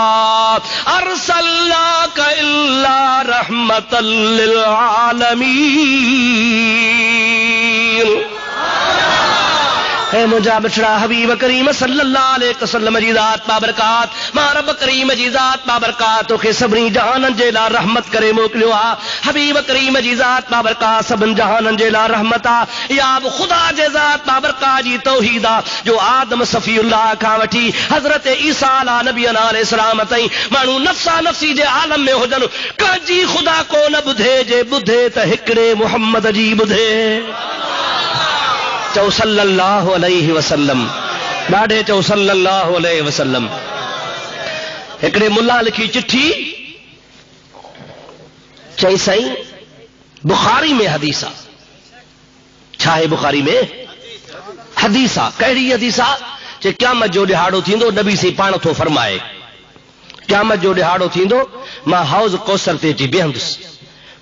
अरसलनाक इल्ला रहमतल लिल आलमीन। है मुंहिंजा बिछड़ा हबीब करीम सल्लल्लाहु अलैहि वसल्लम जी ज़ात बाबरकात मां रब करीम जी ज़ात बाबरकात तोखे सभिनी जहाननि जे लाइ रहमत करे मोकिलियो आहे। हबीब करीम जी ज़ात बाबरकात सभिनी जहाननि जे लाइ रहमत आहे। या बि ख़ुदा जे ज़ात बाबरकात जी तौहीद आहे जो आदम सफ़ीउल्लाह खां वठी हज़रत ईसा नबी अलैहिस्सलाम ताईं माण्हू नफ़्सा नफ़्सी जे आलम में हुजनि, कंहिंजी ख़ुदा को न ॿुधे, जे ॿुधे त हिकिड़े मुहम्मद जी ॿुधे। चओ सल्लल्लाहु अलैहि वसल्लम, ॾाढे चओ सल्लल्लाहु अलैहि वसल्लम। हिकिड़े मुल्ला लिखी चिठी, चई साईं बुखारी में हदीस आहे। छा आहे बुखारी में? हदीस आहे। कहिड़ी हदीस आहे? जे क़यामत जो ॾिहाड़ो थींदो, नबी से पाण थो फरमाए क़यामत जो ॾिहाड़ो थींदो, मां हौज़ कौसर ते अची बीहंदुसि।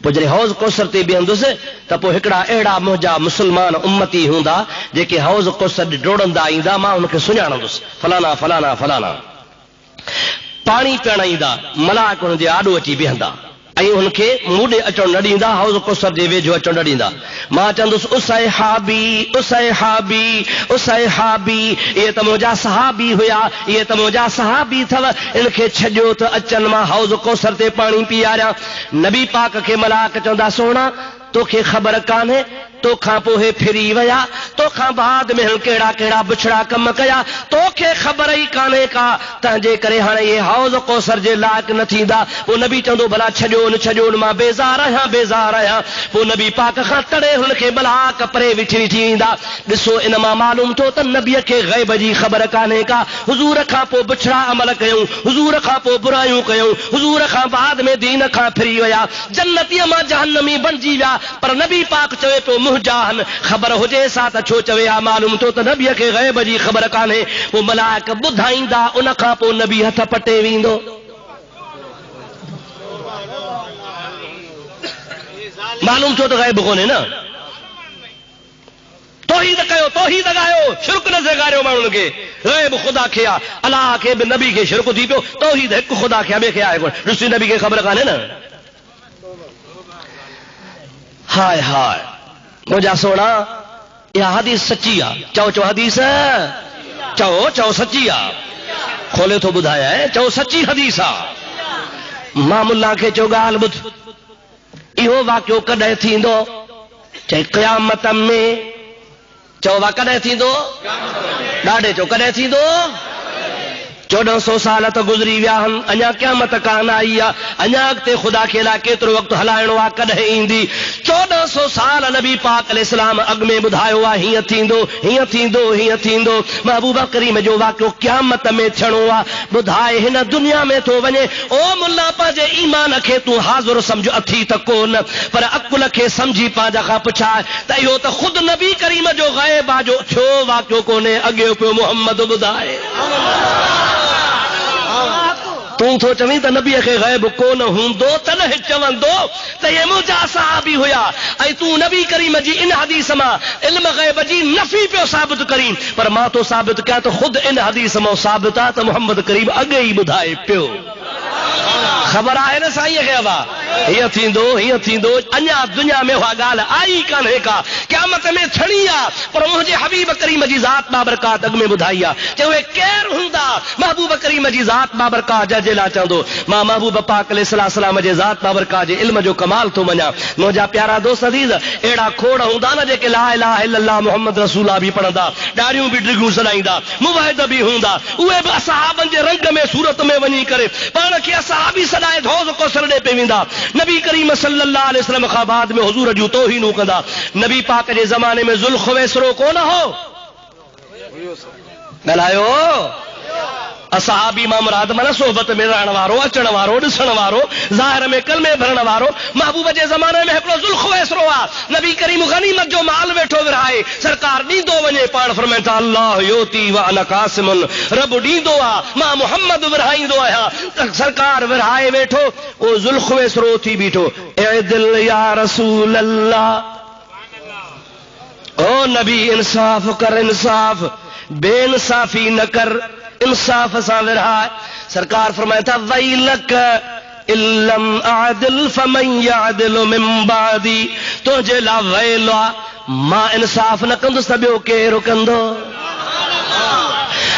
पोइ जॾहिं हौज़ कौसर ते बीहंदुसि त पोइ हिकिड़ा अहिड़ा मुंहिंजा मुस्लमान उम्मती हूंदा जेके हौज़ कौसर डोड़ंदा ईंदा, मां हुनखे सुञाणंदुसि, फलाना फलाना फलाना। पाणी पीअण ईंदा, मलाक हुनजे आॾो अची बीहंदा ऐं हुनखे मूं ॾे अचणु न ॾींदा, हौज़ कौसर जे वेझो अचणु न ॾींदा। मां चवंदुसि उसैहाबी उसैहाबी उसैहाबी, इहे त मुंहिंजा सहाबी हुया, इहे त मुंहिंजा सहाबी अथव, इनखे छॾियो त अचनि, मां हौज़ कौसर ते पाणी पीआरियां। नबी पाक खे मलाक चवंदा सोना तोखे ख़बर कान्हे तोखां पोइ फिरी विया, तोखां बाद में कहिड़ा कहिड़ा बुछड़ा कम कया, तोखे ख़बर ई कान्हे का, तंहिंजे करे हाणे इहे हौज़ कौसर जे लाइक़ न थींदा। पोइ नबी चवंदो भला छॾियोनि छॾियोनि, मां बेज़ार आहियां बेज़ार आहियां। पोइ नबी पाक खां तड़े हुनखे मलाक परे विठी विठी ईंदा। ॾिसो इन मां मालूम थियो त नबीअ खे ग़ैब जी ख़बर कान्हे का। हुज़ूर खां पोइ बुछड़ा अमल कयूं, हुज़ूर खां पोइ बुरायूं कयूं, हुज़ूर खां बाद में दीन खां फिरी विया, जन्नतीअ मां जहन्नमी बणिजी विया। पर नबी पाक चवे पियो मुहजाहन, ख़बर हुजे सा त छो चवे हा? मालूम थियो त नबीअ खे ग़ैब जी ख़बर कान्हे। पोइ मलाइक ॿुधाईंदा, उन खां पोइ नबी हथ पटे वेंदो। मालूम थियो त ग़ैब कोन्हे न। तौहीद कयो, तौहीद ॻायो, शिरक न सेखारियो माण्हुनि खे। ग़ैब ख़ुदा खे आहे, अलाह खे बि नबी खे शिरक थी पियो। तौहीद हिकु ख़ुदा खे ॿिए खे आहे कोन। ॾिसी नबी खे ख़बर कान्हे न। हाय हाय मुंहिंजा सोना, इहा हदीस सची आहे। चओ चओ हदीस, चओ चओ सची आहे। खोले थो ॿुधायां, चओ सची हदीस आहे। मां मुल्ला खे चयो ॻाल्हि ॿुध, इहो वाक़ियो कॾहिं थींदो? चई क़यामत में। चओ वा कॾहिं थींदो? ॾाढे चओ कॾहिं थींदो? 1400 साल त गुज़री विया आहिनि, अञा क़यामत कान आई आहे। अञा अॻिते ख़ुदा खे लाइ केतिरो वक़्तु हलाइणो आहे, कॾहिं ईंदी? 1400 साल नबी पाक अलैहिस्सलाम अॻु में ॿुधायो आहे हीअं थींदो हीअं थींदो हीअं थींदो। महबूब करीम जो वाक़ियो क़यामत में थियणो आहे, ॿुधाए हिन दुनिया में थो वञे। ओ मुल्ला पंहिंजे ईमान खे तूं हाज़ुर सम्झ, अथी त कोन, पर अकुल खे सम्झी पंहिंजा खां पुछाए त इहो त ख़ुदि नबी करीम जो ग़ैब आहे जो छो वाक़ियो कोन्हे? अॻे पियो मुहम्मद ॿुधाए। तूं थो चवीं त नबीअ खे ग़ैब कोन हूंदो, तॾहिं चवंदो त इहे मुंहिंजा सहाबी हुया। ऐं तूं नबी करीम जी इन हदीस मां इल्म ग़ैब जी नफ़ी पियो साबित करीं, पर मां तो साबित कयां त ख़ुदि इन हदीस मां साबित आहे त मुहम्मद करीम अॻे ई ॿुधाए पियो। ख़बर आहे न साईं खे अबा हीअं थींदो अञा दुनिया में उहा ॻाल्हि आई कान्हे का क़यामत में छड़ी आहे पर मुंहिंजे हबीब करीम जी ज़ात बाबरकात अॻु में ॿुधाई आहे चयो उहे केरु हूंदा महबूब करीम जी ज़ात बाबरकात जंहिंजे लाइ चवंदो मां महबूब पाक अलैहिस्सलाम जे ज़ात बाबरकात जे इल्म जो कमाल थो मञा। मुंहिंजा प्यारा दोस्त अज़ीज़ अहिड़ा खोड़ हूंदा न जेके ला इलाहा इल्लल्लाह मुहम्मद रसूलुल्लाह बि पढ़ंदा ॾाढ़ियूं बि डिघियूं सॾाईंदा मुवहिद बि हूंदा उहे बि असहाबनि जे रंग में सूरत में वञी करे पाण खे असहाबी सॾाए हौज़ कौसर ॾे पे वेंदा। नबी करीम सल्लल्लाहु अलैहि वसल्लम खां बाद में हुज़ूर जूं तौहीनूं कंदा। नबी पाक जे ज़माने में ज़ुल्ख़ुवैसरो कोन हो ॻाल्हायो असहाबी मां मुराद माना सोहबत में रहण वारो अचण वारो ॾिसण वारो ज़ाहिर में कलमे भरण वारो महबूब जे ज़माने में हिकिड़ो ज़ुल्ख़ुवैसरो आहे। नबी करीम गनीमत जो माल वेठो विरहाए सरकार ॾींदो वञे पाण फरमाइनि था अल्लाह योती व अना क़ासिमुन रब ॾींदो आहे मां मुहम्मद विरहाईंदो आहियां त सरकार विरहाए वेठो ओ ज़ुल्ख़ुवैसरो थी बीठो ए दिल या रसूल अल्लाह ओ नबी इंसाफ कर इंसाफ बेइंसाफी न कर इंसाफ सां विरहाए। सरकार फरमाए था वैलक इल्लम आदिल फमन यादिल मिन बादी तुंहिंजे लाइ वैल आहे मां इंसाफ न कंदुसि त ॿियो केरु कंदो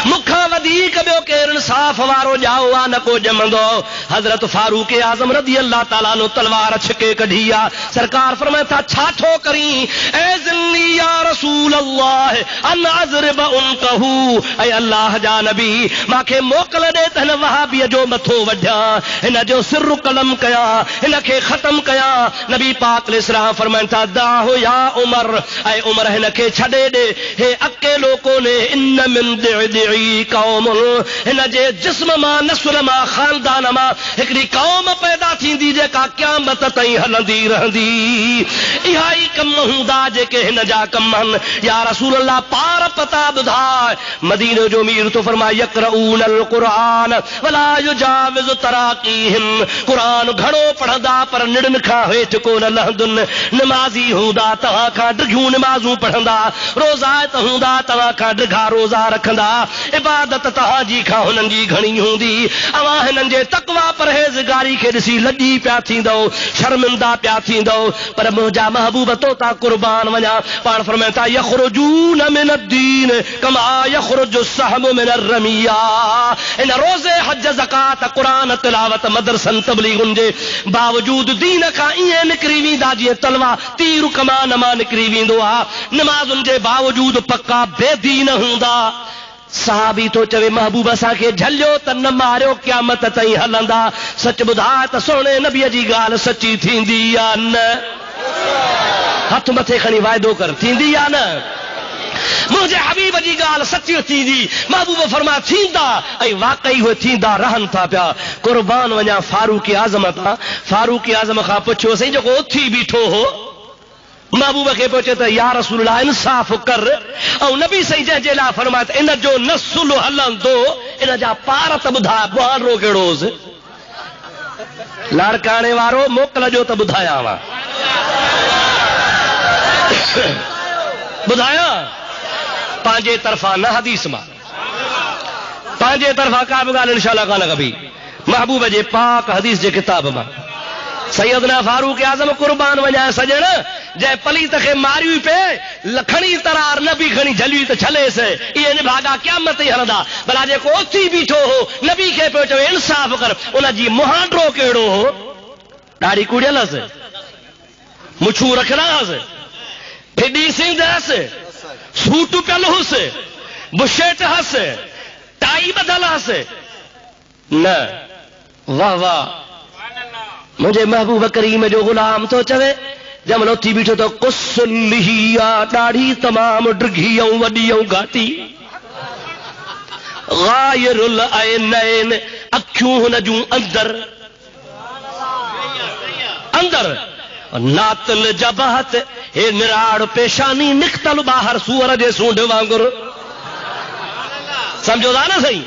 मुखां वधीक ॿियो केरु इंसाफ वारो ॼाओ आहे न को ॼमंदो। हज़रत फारूक आज़म रज़ी अल्लाह ताला नो तलवार छिके कढी आहे सरकार फरमाए था छा थो करी ए ज़िल्ली या रसूल अल्लाह अन अज़रिब उनकहू ऐ अल्लाह जा नबी मांखे मोकल ॾे त हिन वहाबीअ जो मथो वढियां हिन जो सिर कलम कयां हिन खे ख़त्म कयां। नबी पाक अलैहिस्सलाम फरमाइनि था दाहो या उमर ऐं उमर हिन खे छॾे ॾे हे अकेलो कोन्हे इन मिन दिअ कौम हिन जे जिस्म मां नस्ल मां खानदान मां हिकिड़ी कौम पैदा थींदी जेका क़यामत ताईं हलंदी रहंदी। इहा ई कम हूंदा जेके हिन जा कम आहिनि या रसूल अल्लाह पार पता ॿुधाए। मदीने जो मीर तो फरमाए यक़रऊन अल क़ुरान वला युजाविज़ु तराक़ीहिम क़ुरान घणो पढ़ंदा पर निड़न खां हेठि कोन लहंदुनि। नमाज़ी हूंदा तव्हां खां डिघियूं नमाज़ूं पढ़ंदा रोज़ात हूंदा तव्हां खां डिघा रोज़ा रखंदा इबादत तव्हांजी खां हुननि जी घणी हूंदी। अवां हिननि जे तक़वा परहेज़गारी खे ॾिसी लॼी पिया थींदो शर्मिंदा पिया थींदो पर मुंहिंजा महबूब तोता कुर्बान वञा पाण फरमाइनि था यख़रुजून मिन अद्दीन कमा यख़रुजु सहमु मिन अर्रमिया। इन रोज़े हज ज़कात क़ुरान तिलावत मदरसन तबलीगुनि जे बावजूद दीन खां ईअं निकिरी वेंदा जीअं तलवा तीर कमान मां निकिरी वेंदो आहे। नमाज़ुनि जे बावजूद पक्का बेदीन हूंदा। साहबी तो चवे महबूब असांखे झलियो त न मारियो क़यामत ताईं हलंदा। सच ॿुधाए त सोणे नबीअ जी ॻाल्हि सची थींदी या न हथ मथे खणी वाइदो कर थींदी या न मुंहिंजे हबीब जी ॻाल्हि सची थींदी महबूब फरमा थींदा ऐं वाकई उहे थींदा रहनि था पिया। क़ुर्बान वञा फारूक आज़म तां फारूक आज़म खां पुछियो साईं जेको उथी बीठो हो महबूब खे पहुचे त या रसूल अल्लाह इंसाफ कर ऐं नबी सही जंहिंजे लाइ फरमाए त इन जो नसुल हलंदो इन जा पार त ॿुधाए बुहारो कहिड़ो हुउसि लाड़काणे वारो मोकल जो त ॿुधायांव ॿुधायां पंहिंजे तरफ़ा न हदीस मां पंहिंजे तरफ़ा का बि ॻाल्हि इंशाअल्लाह कान कबी महबूब जे पाक हदीस जे किताब मां। सैयदना फारूक आज़म कुर्बान वञा सजण जंहिं पलीत खे मारियूं पे खणी तरार न बि खणी झलियूं त छलेसि इहे निभागा क़यामत ई हलंदा। भला जेको उथी बीठो हो नबी खे पियो चवे इंसाफ कर उन जी मुहांडो कहिड़ो हो ॾाढी कुड़ियल हुअसि मुछूं रखंदा हुअसि फिडी सिंध हुअसि सूट पियल हुअसि बुशेट हुअसि टाई ॿधल हुअसि न वाह वाह मुंहिंजे महबूब करीम जो गुलाम तो चवे जमल उथी बीठो तो कुसलिया ॾाढी तमाम डिघी ऐं वॾी ऐं घाटी गायरुल ऐनैन अखियूं हुन जूं अंदर अंदर नातल जबहत हे निराड़ पेशानी निकतल ॿाहिरि सूअर जे सूंढ वांगुरु समझो था न सही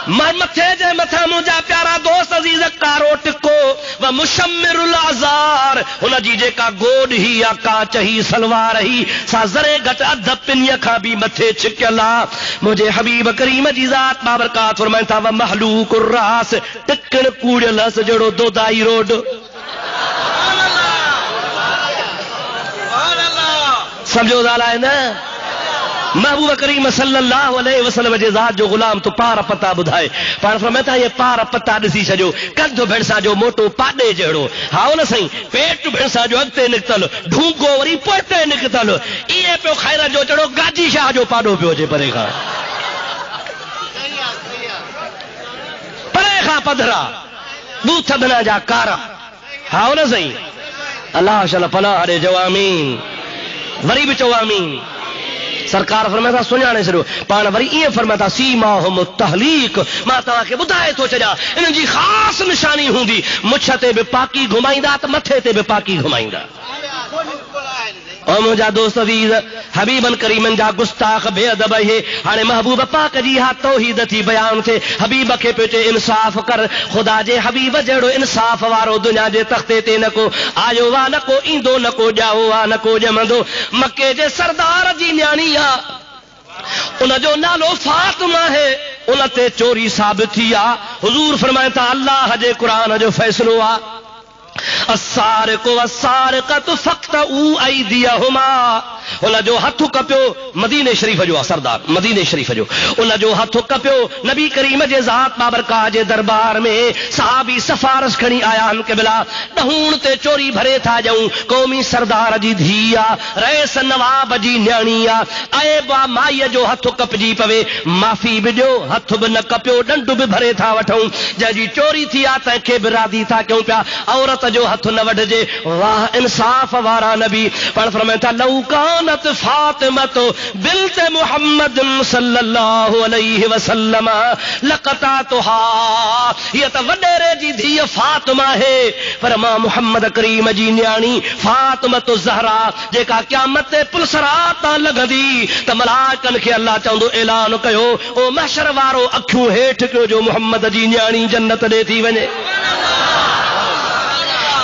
मथे जे मथा मुंहिंजा प्यारा दोस्त अज़ीज़ कारो टिको व मुशम्मिरुल आज़ार हुन जी जेका गोॾ ही या कांच ही सलवार ही सा ज़रे घटि अध पिनीअ खां बि मथे छिकियल आहे। मुंहिंजे हबीब करीम जी ज़ात बाबरकात फरमाइनि था व महलूकुर रास टिकण कूड़ियल हस जहिड़ो दोदाई रोड। समझो ॻाल्हि आहे न। महबूब करीम सल्लल्लाहु अलैहि वसल्लम जे ज़ात जो गुलाम तो पार पता ॿुधाए पाण फरमाए था ये पार पता ॾिसी छॾियो कंध भेणसा जो मोटो पाॾे जहिड़ो। हा न साईं पेट भेणसा जो अॻिते निकितल ढूंगो वरी पोइते निकितल इहे पियो खैर जो जहिड़ो गाजी शाह जो पाॾो पियो हुजे परे खां पधरा बूथ बिना जा कारा। हा न साईं अल्लाह शल पनाह ॾे चओ आमीन वरी बि चओ आमीन। सरकार फरमाए था सुञाणे छॾियो पाण वरी ईअं फरमाए था सीमाहुम तहलीक मां तव्हांखे ॿुधाए थो छॾियां इन जी ख़ासि निशानी हूंदी मुछ ते बि पाकी घुमाईंदा त मथे ते बि पाकी घुमाईंदा। और मुंहिंजा दोस्त अज़ीज़ हबीबन करीमन जा गुस्ताख बेअदब हे हाणे महबूब पाक जी हा तौहीद थी बयान थे हबीब खे पियो चए इंसाफ़ कर ख़ुदा जे हबीब जहिड़ो इंसाफ़ वारो दुनिया जे तख़्ते ते न को आयो वा न को ईंदो न को ॼाओ वा न को ॼमंदो। मके जे सरदार जी न्याणी आहे उन जो नालो फातिमा आहे उन ते चोरी साबित थी आहे। हुज़ूर फरमाइनि था अल्लाह जे क़ुरान जो फ़ैसिलो आहे अस्सारिक़ु वस्सारिक़तु फ़क़्तऊ अयदियहुमा उन जो हथ कपियो मदीने शरीफ जो आहे सरदार मदीने शरीफ जो उन जो हथ कपियो नबी करीम जे ज़ात बाबरकाह जे दरबार में सहाबी सफ़ारश खणी आया आहिनि क़िबला ॾहूण ते चोरी भरे था ॼऊं क़ौमी सरदार जी धीउ आहे रईस नवाब जी न्याणी आहे ऐब माईअ जो हथ कपजी पवे माफ़ी बि ॾियो हथ बि न कपियो ॾंड बि भरे था वठूं जंहिंजी चोरी थी आहे तंहिंखे बि रादी था कयूं पिया औरत जो हथ न वढिजे। वाह इंसाफ़ वारा नबी पाण फरमाइनि था लऊ कानत फातिमतो बिन्त मुहम्मद सल्लल्लाहु अलैहि वसल्लम लक़तातुहा ये त वॾेरे जी धीअ फातिमा है पर मां मुहम्मद करीम जी न्याणी फातिमतो ज़हरा जेका क़यामत ते पुलसरात तां लॻंदी त मलाइकनि खे अल्लाह चवंदो ऐलान कयो ओ महशर वारो अखियूं हेठि कयो जो मुहम्मद जी न्याणी जन्नत ॾे थी वञे।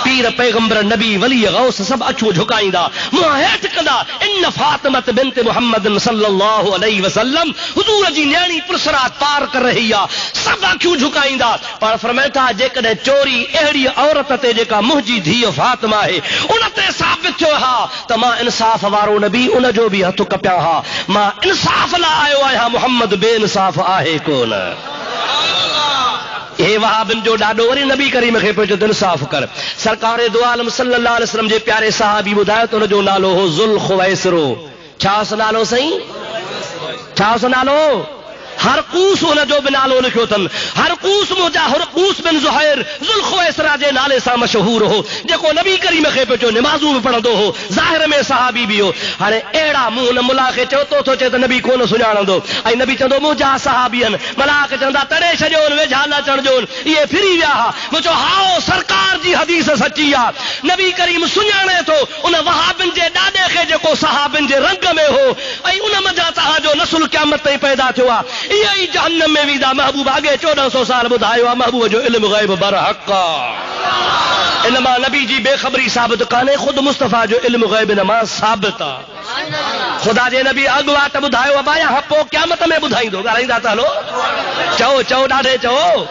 पीर पैगंबर नबी वली गौस सब अखियूं झुकाईंदा मुंहुं हेठि कंदा इन फातिमत बिन्त मुहम्मद सल्लल्लाहु अलैहि वसल्लम हुजूर जी न्याणी पुरसरात पार कर रही आहे सब अखियूं झुकाईंदा। पर फरमाइनि था जेकॾहिं चोरी अहिड़ी औरत ते जेका मुंहिंजी धीअ फातिमा आहे उन ते साबित थियो हा त मां इंसाफ़ वारो नबी उन जो बि हथ कपिया हा मां इंसाफ़ लाइ आयो आहियां मुहम्मद बेइंसाफ़ आहे कोन। हे वहाबिन जो ॾाढो वरी नबी करीम खे पियो इंसाफ़ कर सरकार दो आलम सल्लल्लाहु अलैहि वसल्लम जे प्यारे साहबी ॿुधायो त हुनजो नालो हो ज़ुल ख़ुवैसिरो। छा नालो साईं छा नालो हरकूस हुन जो बि नालो लिखियो अथनि हरकूस मुंहिंजा हरकूस बिन ज़ुहैर ज़ुल ख़ुवैसिरा जे नाले सां मशहूर हो जेको नबी करीम खे पियो निमाज़ू बि पढ़ंदो हो ज़ाहिर में सहाबी बि हो। हाणे अहिड़ा मुंहुं न मुला खे चओ तो चए त नबी कोन सुञाणंदो ऐं नबी चवंदो मुंहिंजा सहाबी आहिनि मला खे चवंदा तड़े छॾियोनि वेझा न चढ़जोनि इहे फिरी विया हा मुंहिंजो हाओ सरकार जी हदीस सची आहे नबी करीम सुञाणे थो उन वहाबिन जे ॾाॾे खे जेको सहाबिन जे रंग में हो ऐं उन मंझां तव्हांजो नसुल क़यामत ताईं पैदा थियो आहे इहे ई जहन्नम में वेंदा। महबूब आगे 1400 साल ॿुधायो आहे महबूब जो इल्म ग़ैब बरहक़ आहे इन मां नबी जी बेख़बरी साबित कान्हे ख़ुदि मुस्तफ़ा जो इल्म ग़ैब इन मां साबित आहे। ख़ुदा जे नबी अॻुवाट ॿुधायो आहे बाया हफ़्तो क़यामत में ॿुधाईंदो ॻाल्हाईंदा त हलो चओ चओ ॾाढे चओ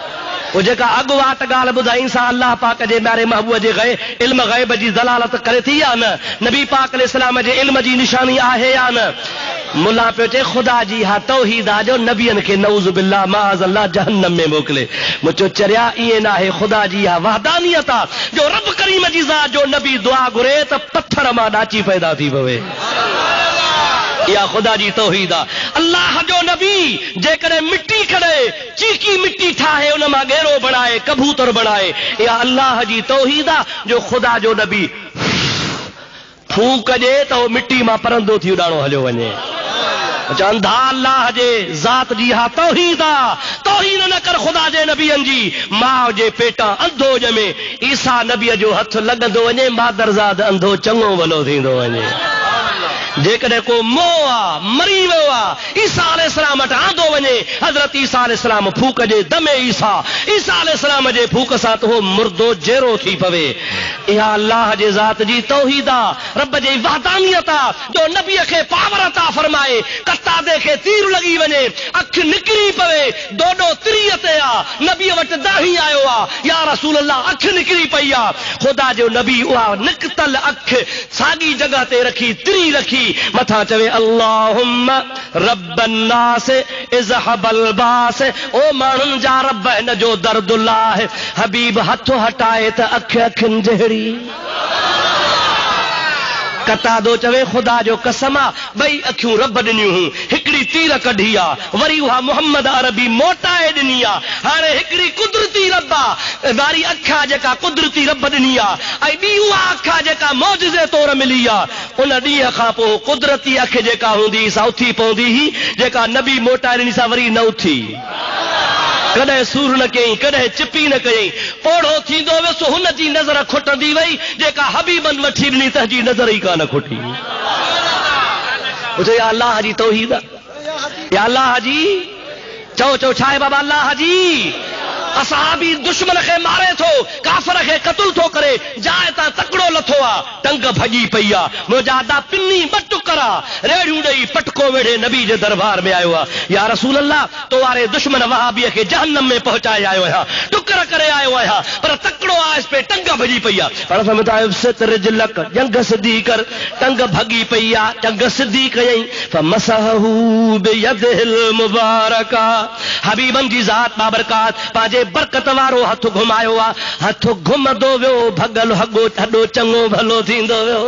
वो जेका अॻुवाट ॻाल्हि ॿुधाई सा अल्लाह पाक जे प्यारे महबूब जे इल्म ग़ैब जी दलालत करे थी या न नबी पाक अलैहिस्सलाम जे इल्म जी निशानी आहे या न। मुल्ला पियो चए ख़ुदा जी हा तौहीद आहे जो नबियनि खे नऊज़ बिल्लाह माज़ अल्लाह जहन्नम में मोकिले मुंहिंजो चरिया ईअं न आहे ख़ुदा जी हा वहदानियत आहे जो रब करीम जी ज़ात जो नबी दुआ घुरे त पत्थर मां ॾाची पैदा थी पवे या ख़ुदा जी तौहीद आहे। अल्लाह जो नबी जेकॾहिं मिट्टी खणे चीकी मिट्टी ठाहे उन मां गेरो बणाए कबूतर बणाए या अल्लाह जी तौहीद आहे जो ख़ुदा जो नबी फूक ॾे त उहो मिट्टी मां परंदो थी उॾाणो हलियो वञे। चवंदा अल्लाह जे ज़ात जी हा तौहीद आहे तौहीद न कर ख़ुदा जे नबियनि जी माउ जे पेटां अंधो ॼमे ईसा नबीअ जो हथ लॻंदो वञे मादरज़ाद अंधो चङो भलो थींदो वञे। जेकॾहिं को मोह आ मरी वियो आहे ईसा अलैहिस्सलाम वटि आंदो वञे हज़रत ईसा अलैहिस्सलाम फूक जे दमे ईसा अलैहिस्सलाम जे फूक सां त उहो मुर्दो जहिड़ो थी पवे। इहा अल्लाह जे ज़ात जी तौहीद आहे, रब जी वहदानियत आहे जो नबीअ खे पावर अता फरमाए। कतादे खे तीर लॻी वञे अखि निकिरी पवे दोडो तिरीअ ते आहे नबीअ वटि दाही आयो आहे या रसूल अल्लाह अखि निकिरी पई आहे। ख़ुदा जो नबी उहा निकतल अखि साॻी जॻह ते रखी तिरी रखी मथा चवे अल्लाहुम्मा रब्बन नास इज़हबल बास। ओ माण्हुनि जा रब हिन जो दर्दुल्ला आहे। हबीब हथ हटाए त अखियुनि जहिड़ी। कतादो चवे ख़ुदा जो कसम आहे ॿई अखियूं रब ॾिनियूं हुयूं, हिकिड़ी तीर कढी आहे वरी उहा मोहम्मद अरबी मोटाए ॾिनी आहे। हाणे हिकिड़ी कुदरती रब आहे वारी अखि आहे जेका कुदरती रब ॾिनी आहे ऐं ॿी उहा अखि आहे जेका मौजज़े तौर मिली आहे। उन ॾींहं खां पोइ कुदरती अखि जेका हूंदी सा उथी पवंदी हुई, जेका नबी मोटाए ॾिनी सा वरी न उथी। कॾहिं सूर न कयईं कॾहिं चिपी न कयईं, ओढ़ो थींदो वियुसि हुन जी नज़र खुटंदी वई जेका हबीबन वठी ॾिनी तंहिंजी नज़र ई कान खुटी। या अल्लाह जी तौहीद, या अल्लाह जी चओ चओ छा आहे बाबा अल्लाह जी। असहाबी दुश्मन खे मारे थो काफ़र खे क़त्ल थो करे जाइ तां तकड़ो लथो आहे टंग भॼी पई आहे मुंहिंजा दा पिनी ॿ टुकरा रेड़ियूं ॾेई पटको वेड़े नबी जे दरबार में आयो आहे। या रसूल अल्लाह तो वारे दुश्मन वहाबीअ खे जहन्नम में पहुचाए आयो आहियां, टुकर करे आयो आहियां, पर तकड़ो आयस पे टंग भॼी पई आहे। पर समझायो सितर जिलक जंग सिधी कर, टंग भॻी पई आहे टंग सिधी कयईं फमसहू बियदिल मुबारका। हबीबन जी ज़ात बाबरकात पंहिंजे बरकत वारो हथ घुमायो आहे, हथ घुमंदो वियो भगल हॾो चङो भलो थींदो वियो।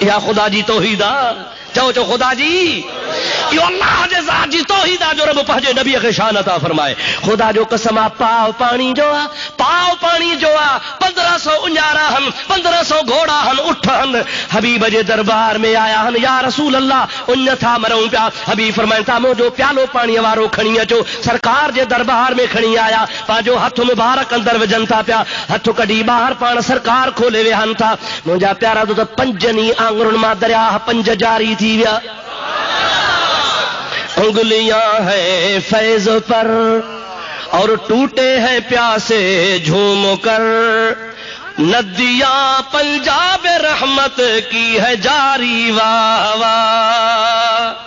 इहा ख़ुदा जी तौहीद आहे। चओ चओ ख़ुदा जी इहो अल्लाह जे ज़ात जी तौहीद आहे जो रब पंहिंजे नबीअ खे शान अता फरमाए। ख़ुदा जो कसम आहे पाव पाणी जो आहे, पाव पाणी जो आहे। 1500 उञारा हन 1500 घोड़ा हन उठ हन हबीब जे दरबार में आया हन। या रसूल अल्लाह उञ था मरूं पिया। हबीब फरमाइनि था मुंहिंजो प्यालो पाणीअ वारो खणी अचो। सरकार जे दरबार में खणी आया, पंहिंजो हथ मुबारक अंदर विझनि था पिया, हथ कढी ॿाहिरि पाण सरकार खोले विहनि था। मुंहिंजा प्यारा तो त 5 आंगुरनि मां दरिया 5 जारी थी विया। उंगलियां है फैज पर और टूटे हैं प्यासे झूम कर, नदियां पंजाब रहमत की है जारी वाह वाह।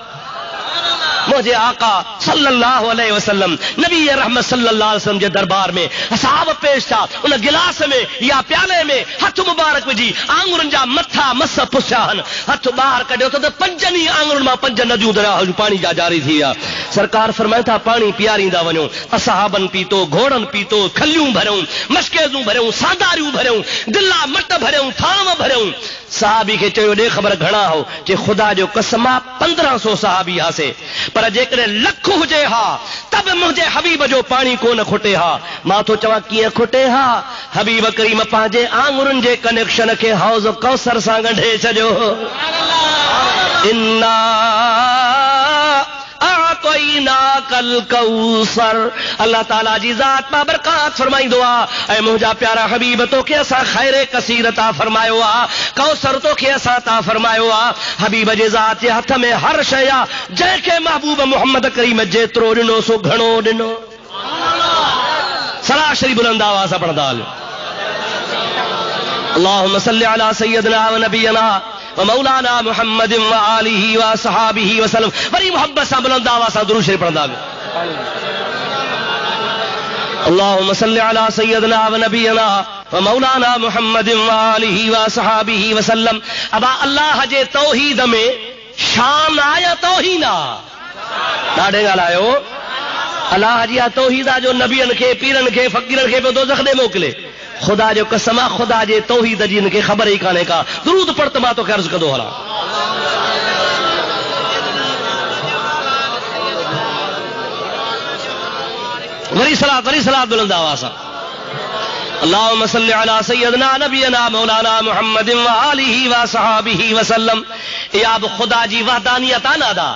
मुझे आका सल्लल्लाहु अलैहि वसल्लम नबी रहमत सल्लल्लाहु अलैहि वसल्लम जे दरबार में असहाब पेश था। उन गिलास में या प्याले में हथ मुबारक विझी आंगुरनि जा मथा मस पुसिया हन, हथ ॿाहिरि कढियो त 5 आंगुरनि मां 5 नदियूं दरिया पाणी जा जारी थी विया। सरकार फरमाइनि था पाणी पीआरींदा वञो। असहाबन पीतो, घोड़नि पीतो, खलियूं भरियूं, मशकेज़ूं भरियूं, सांदारियूं भरियूं, दिला मट भरियूं, थाम भरियूं। सहाबी खे चयो ॾे ख़बर घणा हो? जे ख़ुदा जो कसम आहे 1500 सहाबी हासे, पर जेकॾहिं लख हुजे हा त बि मुंहिंजे हबीब जो पाणी कोन खुटे हा। मां थो चवां कीअं खुटे हा? हबीब करीम पंहिंजे आंगुरनि जे कनेक्शन खे हौज़ कौसर सां ॻंढे छॾियो। इन्ना कल कौसर। अल्लाह ताला जी ज़ात मां बरकात फरमाईंदो आहे ऐं मुंहिंजा प्यारा हबीब तोखे असां खैर कसीर ता फरमायो आहे, कौसर तोखे असां ता फरमायो आहे। हबीब जे ज़ात जे हथ में हर शइ आहे, जंहिंखे महबूब मोहम्मद करीम जेतिरो ॾिनो सो घणो ॾिनो। सलाह शरीफ बुलंद आवाज़ सां पढ़ंदा हलो। अल्लाहुम्मा सल्लि अला सय्यदना व नबियना व मौलाना मुहम्मद व आलिहि व सहाबिहि वसल्लम। वरी मोहब्बत सां बुलंद आवाज़ सां दुरूद शरीफ पढ़ंदा हलो। अल्लाहुम्मा सल्लि अला सय्यदना व नबियना व मौलाना मुहम्मद व आलिहि व सहाबिहि वसल्लम। अब अल्लाह जे तौहीद में शान आया तौहीन आहे। ॾाढे ॻाल्हायो। अल्लाह जी तौहीद आहे जो नबियनि खे पीरनि खे फ़कीरनि खे पियो दोज़ख ॾे मोकिले। ख़ुदा जो कसम आहे ख़ुदा जे तौहीद जी इनखे ख़बर ई कान्हे का। दुरूद पढ़ त मां तोखे अर्ज़ कंदो हलां। वरी सलात बुलंद आवाज़ सां। अल्लाहुम्मा सल्लि अला सय्यदना नबियना मौलाना मुहम्मद व आलिहि व सहाबिहि वसल्लम। इहा बि ख़ुदा जी वहदानियत आहे नादा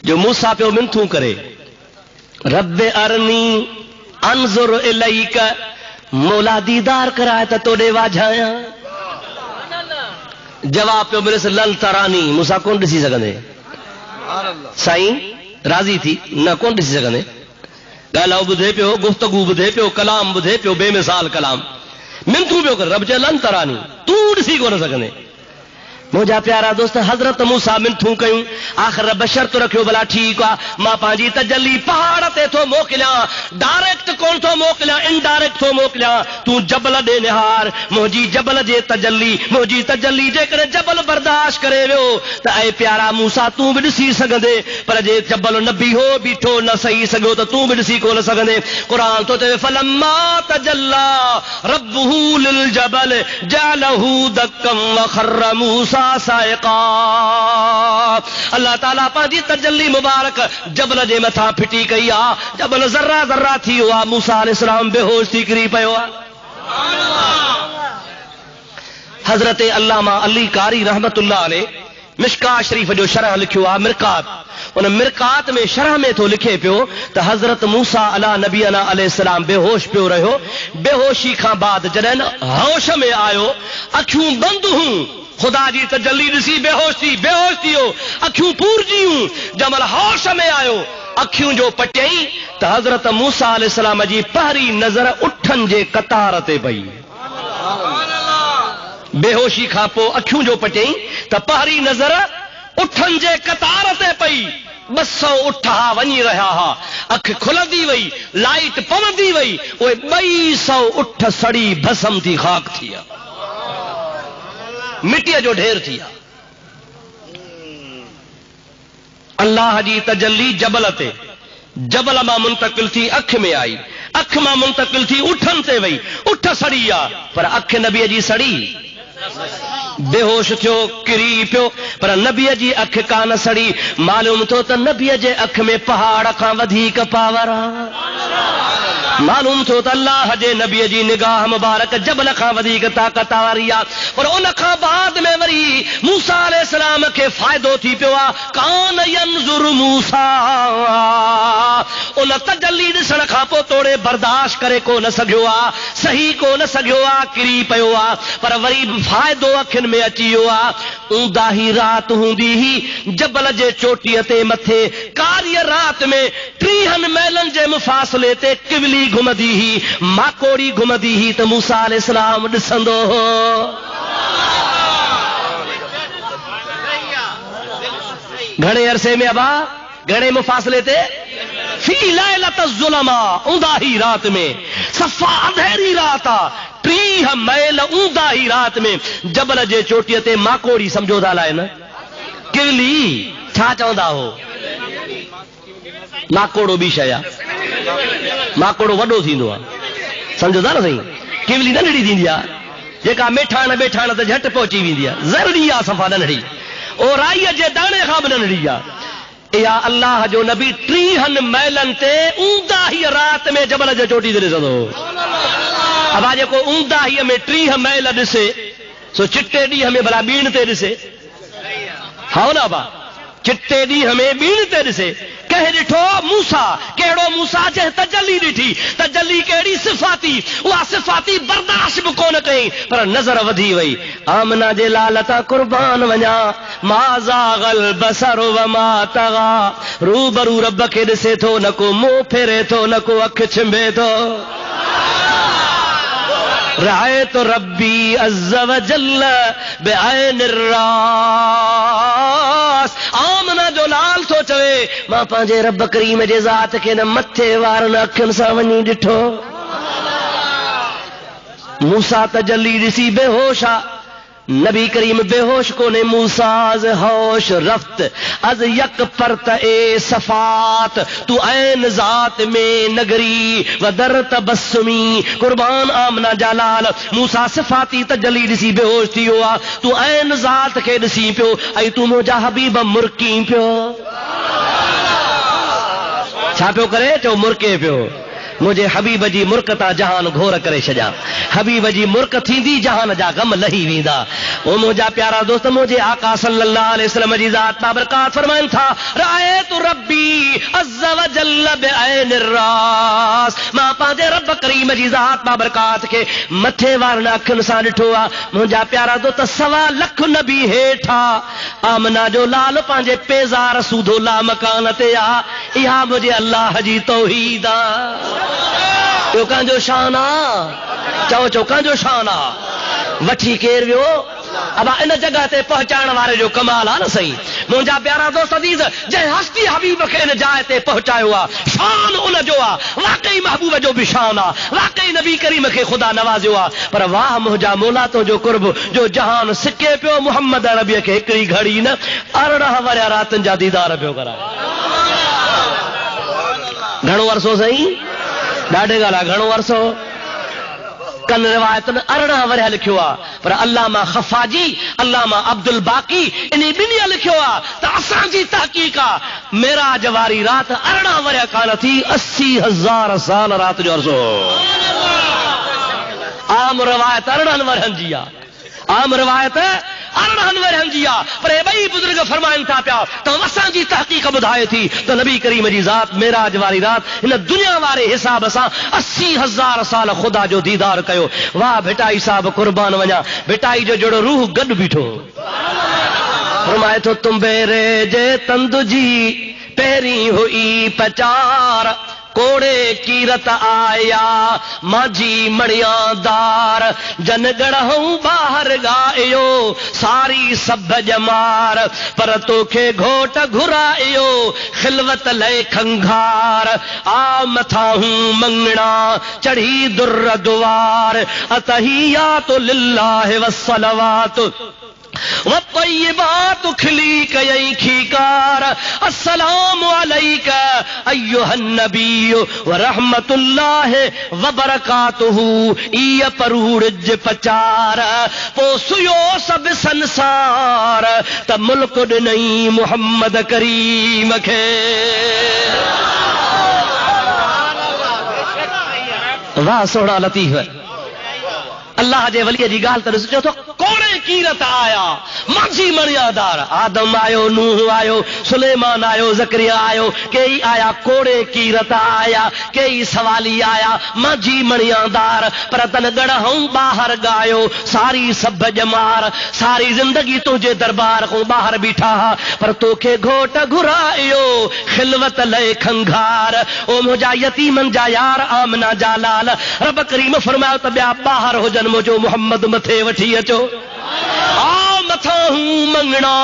जो मूसा पियो मिनथूं करे, रब्बे अरनी अंजुर इलैक, मौला दीदार कराए त तोड़े वाझाया। जवाब पियो मिलिस लन तरानी, मूंसां कोन ॾिसी सघंदे। साईं राज़ी थी न कोन ॾिसी सघंदे। ॻाल्हि ॿुधे पियो, गुफ़्तगू ॿुधे पियो, कलाम ॿुधे पियो, बेमिसाल कलाम, मिनतूं पियो कर। रब चए लन तरानी, तूं ॾिसी कोन सघंदे। मुंहिंजा प्यारा दोस्त, हज़रत मूसा मिनथूं कयूं, आख़िर रब शर्त रखियो, भला ठीकु आहे, मां पंहिंजी तजल्ली पहाड़ ते थो मोकिलियां, डायरेक्ट कोन थो मोकिलियां, इनडायरेक्ट थो मोकिलियां। तूं जबल ॾे निहार, मुंहिंजी जबल जे तजल्ली, मुंहिंजी तजल्ली जेकॾहिं जबल बर्दाश्त करे वियो त ऐं प्यारा मूसा तूं बि ॾिसी सघंदे, पर जे जबल न बीहो, बीठो न सही सघियो त तूं बि ॾिसी कोन सघंदे। क़ुरान थो चए फलम्मा तजल्ला रब्बुहु लिल जबल जअलहु दक्कम व खर्र मूसा साइक़ा। अल्लाह ताला पंहिंजी तजल्ली मुबारक जबल जे मथां फिटी कई आहे, जबल ज़र्रा ज़र्रा थी वियो आहे, मूसा अलैहिस्सलाम बेहोश थी किरी पियो आहे। हज़रत अल्लामा अली कारी रहमतुल्लाह अलैह मिशका शरीफ जो शरह लिखियो आहे मिरकात। उन मिरकात में शरह में थो लिखे पियो त हज़रत मूसा अला नबीना अलैहिस्सलाम बेहोश पियो रहियो। बेहोशी खां बाद जॾहिं होश में आयो, अखियूं बंदि हूं, खुदा जी तजल्ली ॾिसी बेहोश थी वियो, अखियूं पूरजियूं। जमल होश में आयो, अखियूं जो पटियई त हज़रत मूसा अलैहिस्सलाम जी पहिरीं नज़र उठनि जे कतार ते पई। बेहोशी खां पोइ अखियूं जो पटियई त पहिरीं नज़र उठनि जे कतार ते पई। 200 उठ हा वञी रहिया हा, अख खुलंदी वई, लाइट पवंदी वई, उहे 200 उठ सड़ी भस्म थी खाक थी विया, मिटीअ जो ढेर थी विया। अल्लाह जी तजल्ली जबल ते, जबल मां मुंतकिल थी अख में आई, अख मां मुंतकिल थी उठनि ते वई, उठ सड़ी आ, पर अख नबीअ जी सड़ी। बेहोश थियो, किरी पियो, पर नबीअ जी अख कान सड़ी। मालूम थियो त नबीअ जे अख में पहाड़ खां वधीक पावर आहे। मालूम थियो त अल्लाह जे नबीअ जी निगाह मुबारक जबल खां वधीक ताक़त वारी आहे। पर उन खां बाद में वरी मूसा अलैहिस्सलाम खे फ़ाइदो थी पियो आहे। कान यंज़ुर मूसा, उन तजल्ली ॾिसण खां पोइ तोड़े बर्दाश्त करे कोन सघियो आहे, सही कोन सघियो आहे, किरी पियो आहे। पर वरी फ़ाइदो अखियुनि में अची वियो आहे। ऊंदाही राति हूंदी ही जबल जे चोटीअ ते मथे, कारीअ राति में 30 मैलनि जे मुफ़ासिले ते किवली घुमंदी ही, माकोड़ी घुमंदी ही त मूसा अलैहिस्सलाम ॾिसंदो हो। घणे अरसे में अबा, घणे मुफ़ासिले ते? फी लैलत ज़ुलमा, ऊंदाही रात में, सफ़ा अंधेरी रात आ, 30 मैल ऊंदाही रात में जबल जे चोटीअ ते माकोड़ी सम्झो था लाइ न, किवली छा चवंदा हो? माकोड़ो बि शइ आहे, माकोड़ो वॾो थींदो आहे, सम्झो था न साईं। किवली नंढड़ी थींदी आहे, जेका मेठाण बेठाण ते झटि पहुची वेंदी आहे, ज़रड़ी आहे सफ़ा नंढड़ी, ओ राईअ जे दाणे खां बि नंढड़ी आहे। इहा अल्लाह जो नबी 30 मैलनि ते ऊंदाही रात में जबल जे चोटी ते ॾिसंदो। अब जेको ऊंदाहीअ में 30 मैल ॾिसे, सो चिट्टे ॾींहं में भला बीण ते ॾिसे, हा न बा, चिट्टे ॾींहं में बीण ते ॾिसे। कंहिं ॾिठो मूसा, कहिड़ो मूसा जंहिं तजल्ली ॾिठी, तजल्ली कहिड़ी सिफ़ाती, उहा सिफ़ाती बर्दाश्त बि कोन कई, पर नज़र वधी वई। आमना जे लाल तां कुर्बान वञा, मा ज़ाग़ल बसर व मा तग़ा, रूबरू रब खे ॾिसे थो, न को मुंहुं फेरे थो, न को अखि छिंभे थो। रअयतु रब्बी अज़्ज़ व जल्ल बिअैनिर रास। आमना जो लाल थो चवे, मां पंहिंजे रब करीम जे ज़ात खे न मथे वारनि अखियुनि सां वञी ॾिठो। मूसा तजल्ली ॾिसी बेहोश आ, नबी करीम बेहोश कोने। मूसा अज होश रफ्त अज यक परत ए सफात, तू ऐन ज़ात में नगरी वदर तबस्सुमी। कुर्बान आमना जालाल, मूसा सिफाती तजल्ली ॾिसी बेहोश थी वियो आहे। तू ऐन ज़ात खे ॾिसी पियो, ऐं तू मुंहिंजा हबीब मुरकी पियो। छा पियो करे? चओ मुरके पियो। मुझे हबीब जी मुर्कता जहान घोर करे छजा। हबीब जी मुर्क थींदी जहान जा गम लही वेंदा। ओ मुझा प्यारा दोस्त, मुझे आका सल्लल्लाहु अलैहि वसल्लम जी ज़ात बाबरकात फरमाइन था, रायतु रब्बी अज़्ज़ व जल्ल बिऐनिर रास। मां पांजे रब करीम जी ज़ात बाबरकात के मथे वारन अखियुनि सां ॾिठो आ। मुझा प्यारा दोस्त, 1.25 लख नबी हेठा आमना जो लाल पांजे पेज़ार सूधोला मकान ते आ। इहा मुझे अल्लाह जी तौहीद आ। ॿियो कंहिंजो शान आ? चओ कंहिंजो शान आ? वठी केर वियो? अब इन जगह ते पहुंचाइण वारे जो कमाल आहे न सही। मुंहिंजा प्यारा दोस्त अज़ीज़, जंहिं हस्ती हबीब खे इन जाइ ते पहुंचायो आहे, शान उन जो आहे। वाकई महबूब जो बि शान आहे। वाकई नबी करीम खे ख़ुदा नवाज़ियो आहे। पर वाह मुंहिंजा मौला तो जो कुर्ब जो जहान सिके पियो मुहम्मद अरबीअ खे हिकिड़ी घड़ी न 18 वरिया रातनि जा दीदार पियो कराए। घणो अरसो सही? ॾाढे ॻाल्हि आहे, घणो अरसो। कन रिवायतन 18 वरिया लिखियो आहे। पर अल्लामा खफ़ाजी, अल्लामा अब्दुल बाकी इन ॿिन्ही लिखियो आहे त असांजी तहक़ीक़ आहे मेराज वारी रात 18 वरिया कान थी, 80,000 साल रात जो अर्ज़ो। आम रिवायत 18 वरियनि जी आहे। आम रिवायत 18 वरियनि जी आहे। पर हे ॿई बुज़ुर्ग फरमाइनि था पिया त असांजी तहक़ीक़ ॿुधाए थी त नबी करीम जी ज़ात मेराज वारी रात हिन दुनिया वारे हिसाब सां 80,000 साल ख़ुदा जो दीदार कयो। वाह भिटाई साहब, कुर्बान वञा। भिटाई जो जहिड़ो रूह गॾु बीठो। फरमाए थो तुम्बेरे जे तंद जी पहिरीं हुई पचार, कोड़े कीरत आया माझी मणियादार, जन गढ़ऊं बाहर गायो सारी सभ जमार, पर तोखे घोट घुरायो खिलवत ले खंघार, आ मथा हूं मंगना चढ़ी दुर्र दुआर, अतहियातु लिल्लाहि वस्सलवातु वत्तय्यिबातु खिली कयई खीकार, अस्सलामु अलैका अय्युहन नबी व रहमतुल्लाहि व बरकातुहू, ईय परूड़ज पचार पो सुयो सब संसार त मुल्क ॾिनई मुहम्मद करीम खे। वाह सोहणा लतीफ़। अल्लाह जे वलीअ जी ॻाल्हि त ॾिसो तो कोड़े कीरत आया माझी मणियादार, आदम आयो, नूह आयो, सुलेमान आयो, ज़करिया आयो, कई आया कोड़े कीरत आया, कई सवाली आया माझी मणियादार, पर तन गढ़ऊं बाहर गायो सारी सभ जमार, सारी जिंदगी तुंहिंजे दरबार को बाहर बीठा, पर तोखे घोट घुरायो खिलवत ले खंघार। ओ मुंहिंजा यतीमन जा यार आमना जा लाल, रब करीम फरमायो त ॿिया ॿाहिरि हुजनि मुझो मोहम्मद मथे वठी अचो। आ मथा हूं मंगना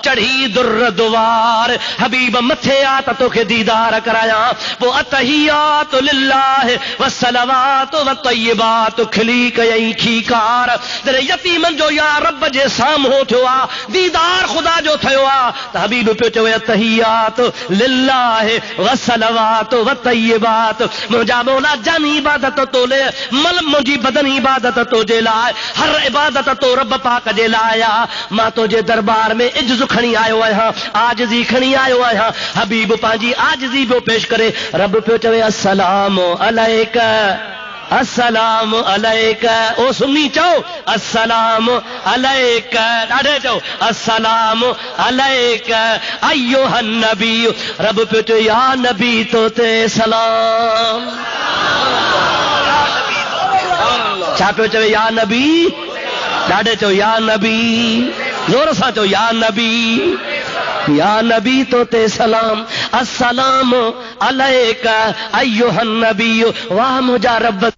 चढ़ी दुर्र दुआर, हबीब मथे आ त तोखे दीदार कराया। पो अतहियातु लिल्लाहि वस्सलवातु वत्तय्यिबातु खिली कयई खीकार, तेरे यतीमन जो यार रब जे साम्हूं थियो आ, दीदार ख़ुदा जो थियो आ, त हबीब पियो चवे अतहियातु लिल्लाहि वस्सलवातु वत्तय्यिबातु, मुंहिंजा मौला जानी इबादत तोले मल मुंहिंजी बदन इबादत तुंहिंजे लाइ, हर इबादत तो रब पाक जे लाइ आ। मां तुंहिंजे दरबार में इज्ज़ खणी आयो आहियां, आजिज़ी खणी आयो आहियां। हबीब पंहिंजी आजिज़ी पियो पेश करे। रब पियो चवे अस्सलामु अलैका, अस्सलामु अलैका। ओ सुन्नी चओ अस्सलामु अलैका, ॾाढे चओ अस्सलामु अलैका अय्युहन नबी। रब पियो चवे या नबी तो ते सलाम। छा पियो चवे? या नबी। ॾाढे चओ या नबी, ज़ोर सां चओ या नबी, या नबी तो ते सलाम। अस्सलामु अलैका अय्युहन नबी। वाह मुंहिंजा रब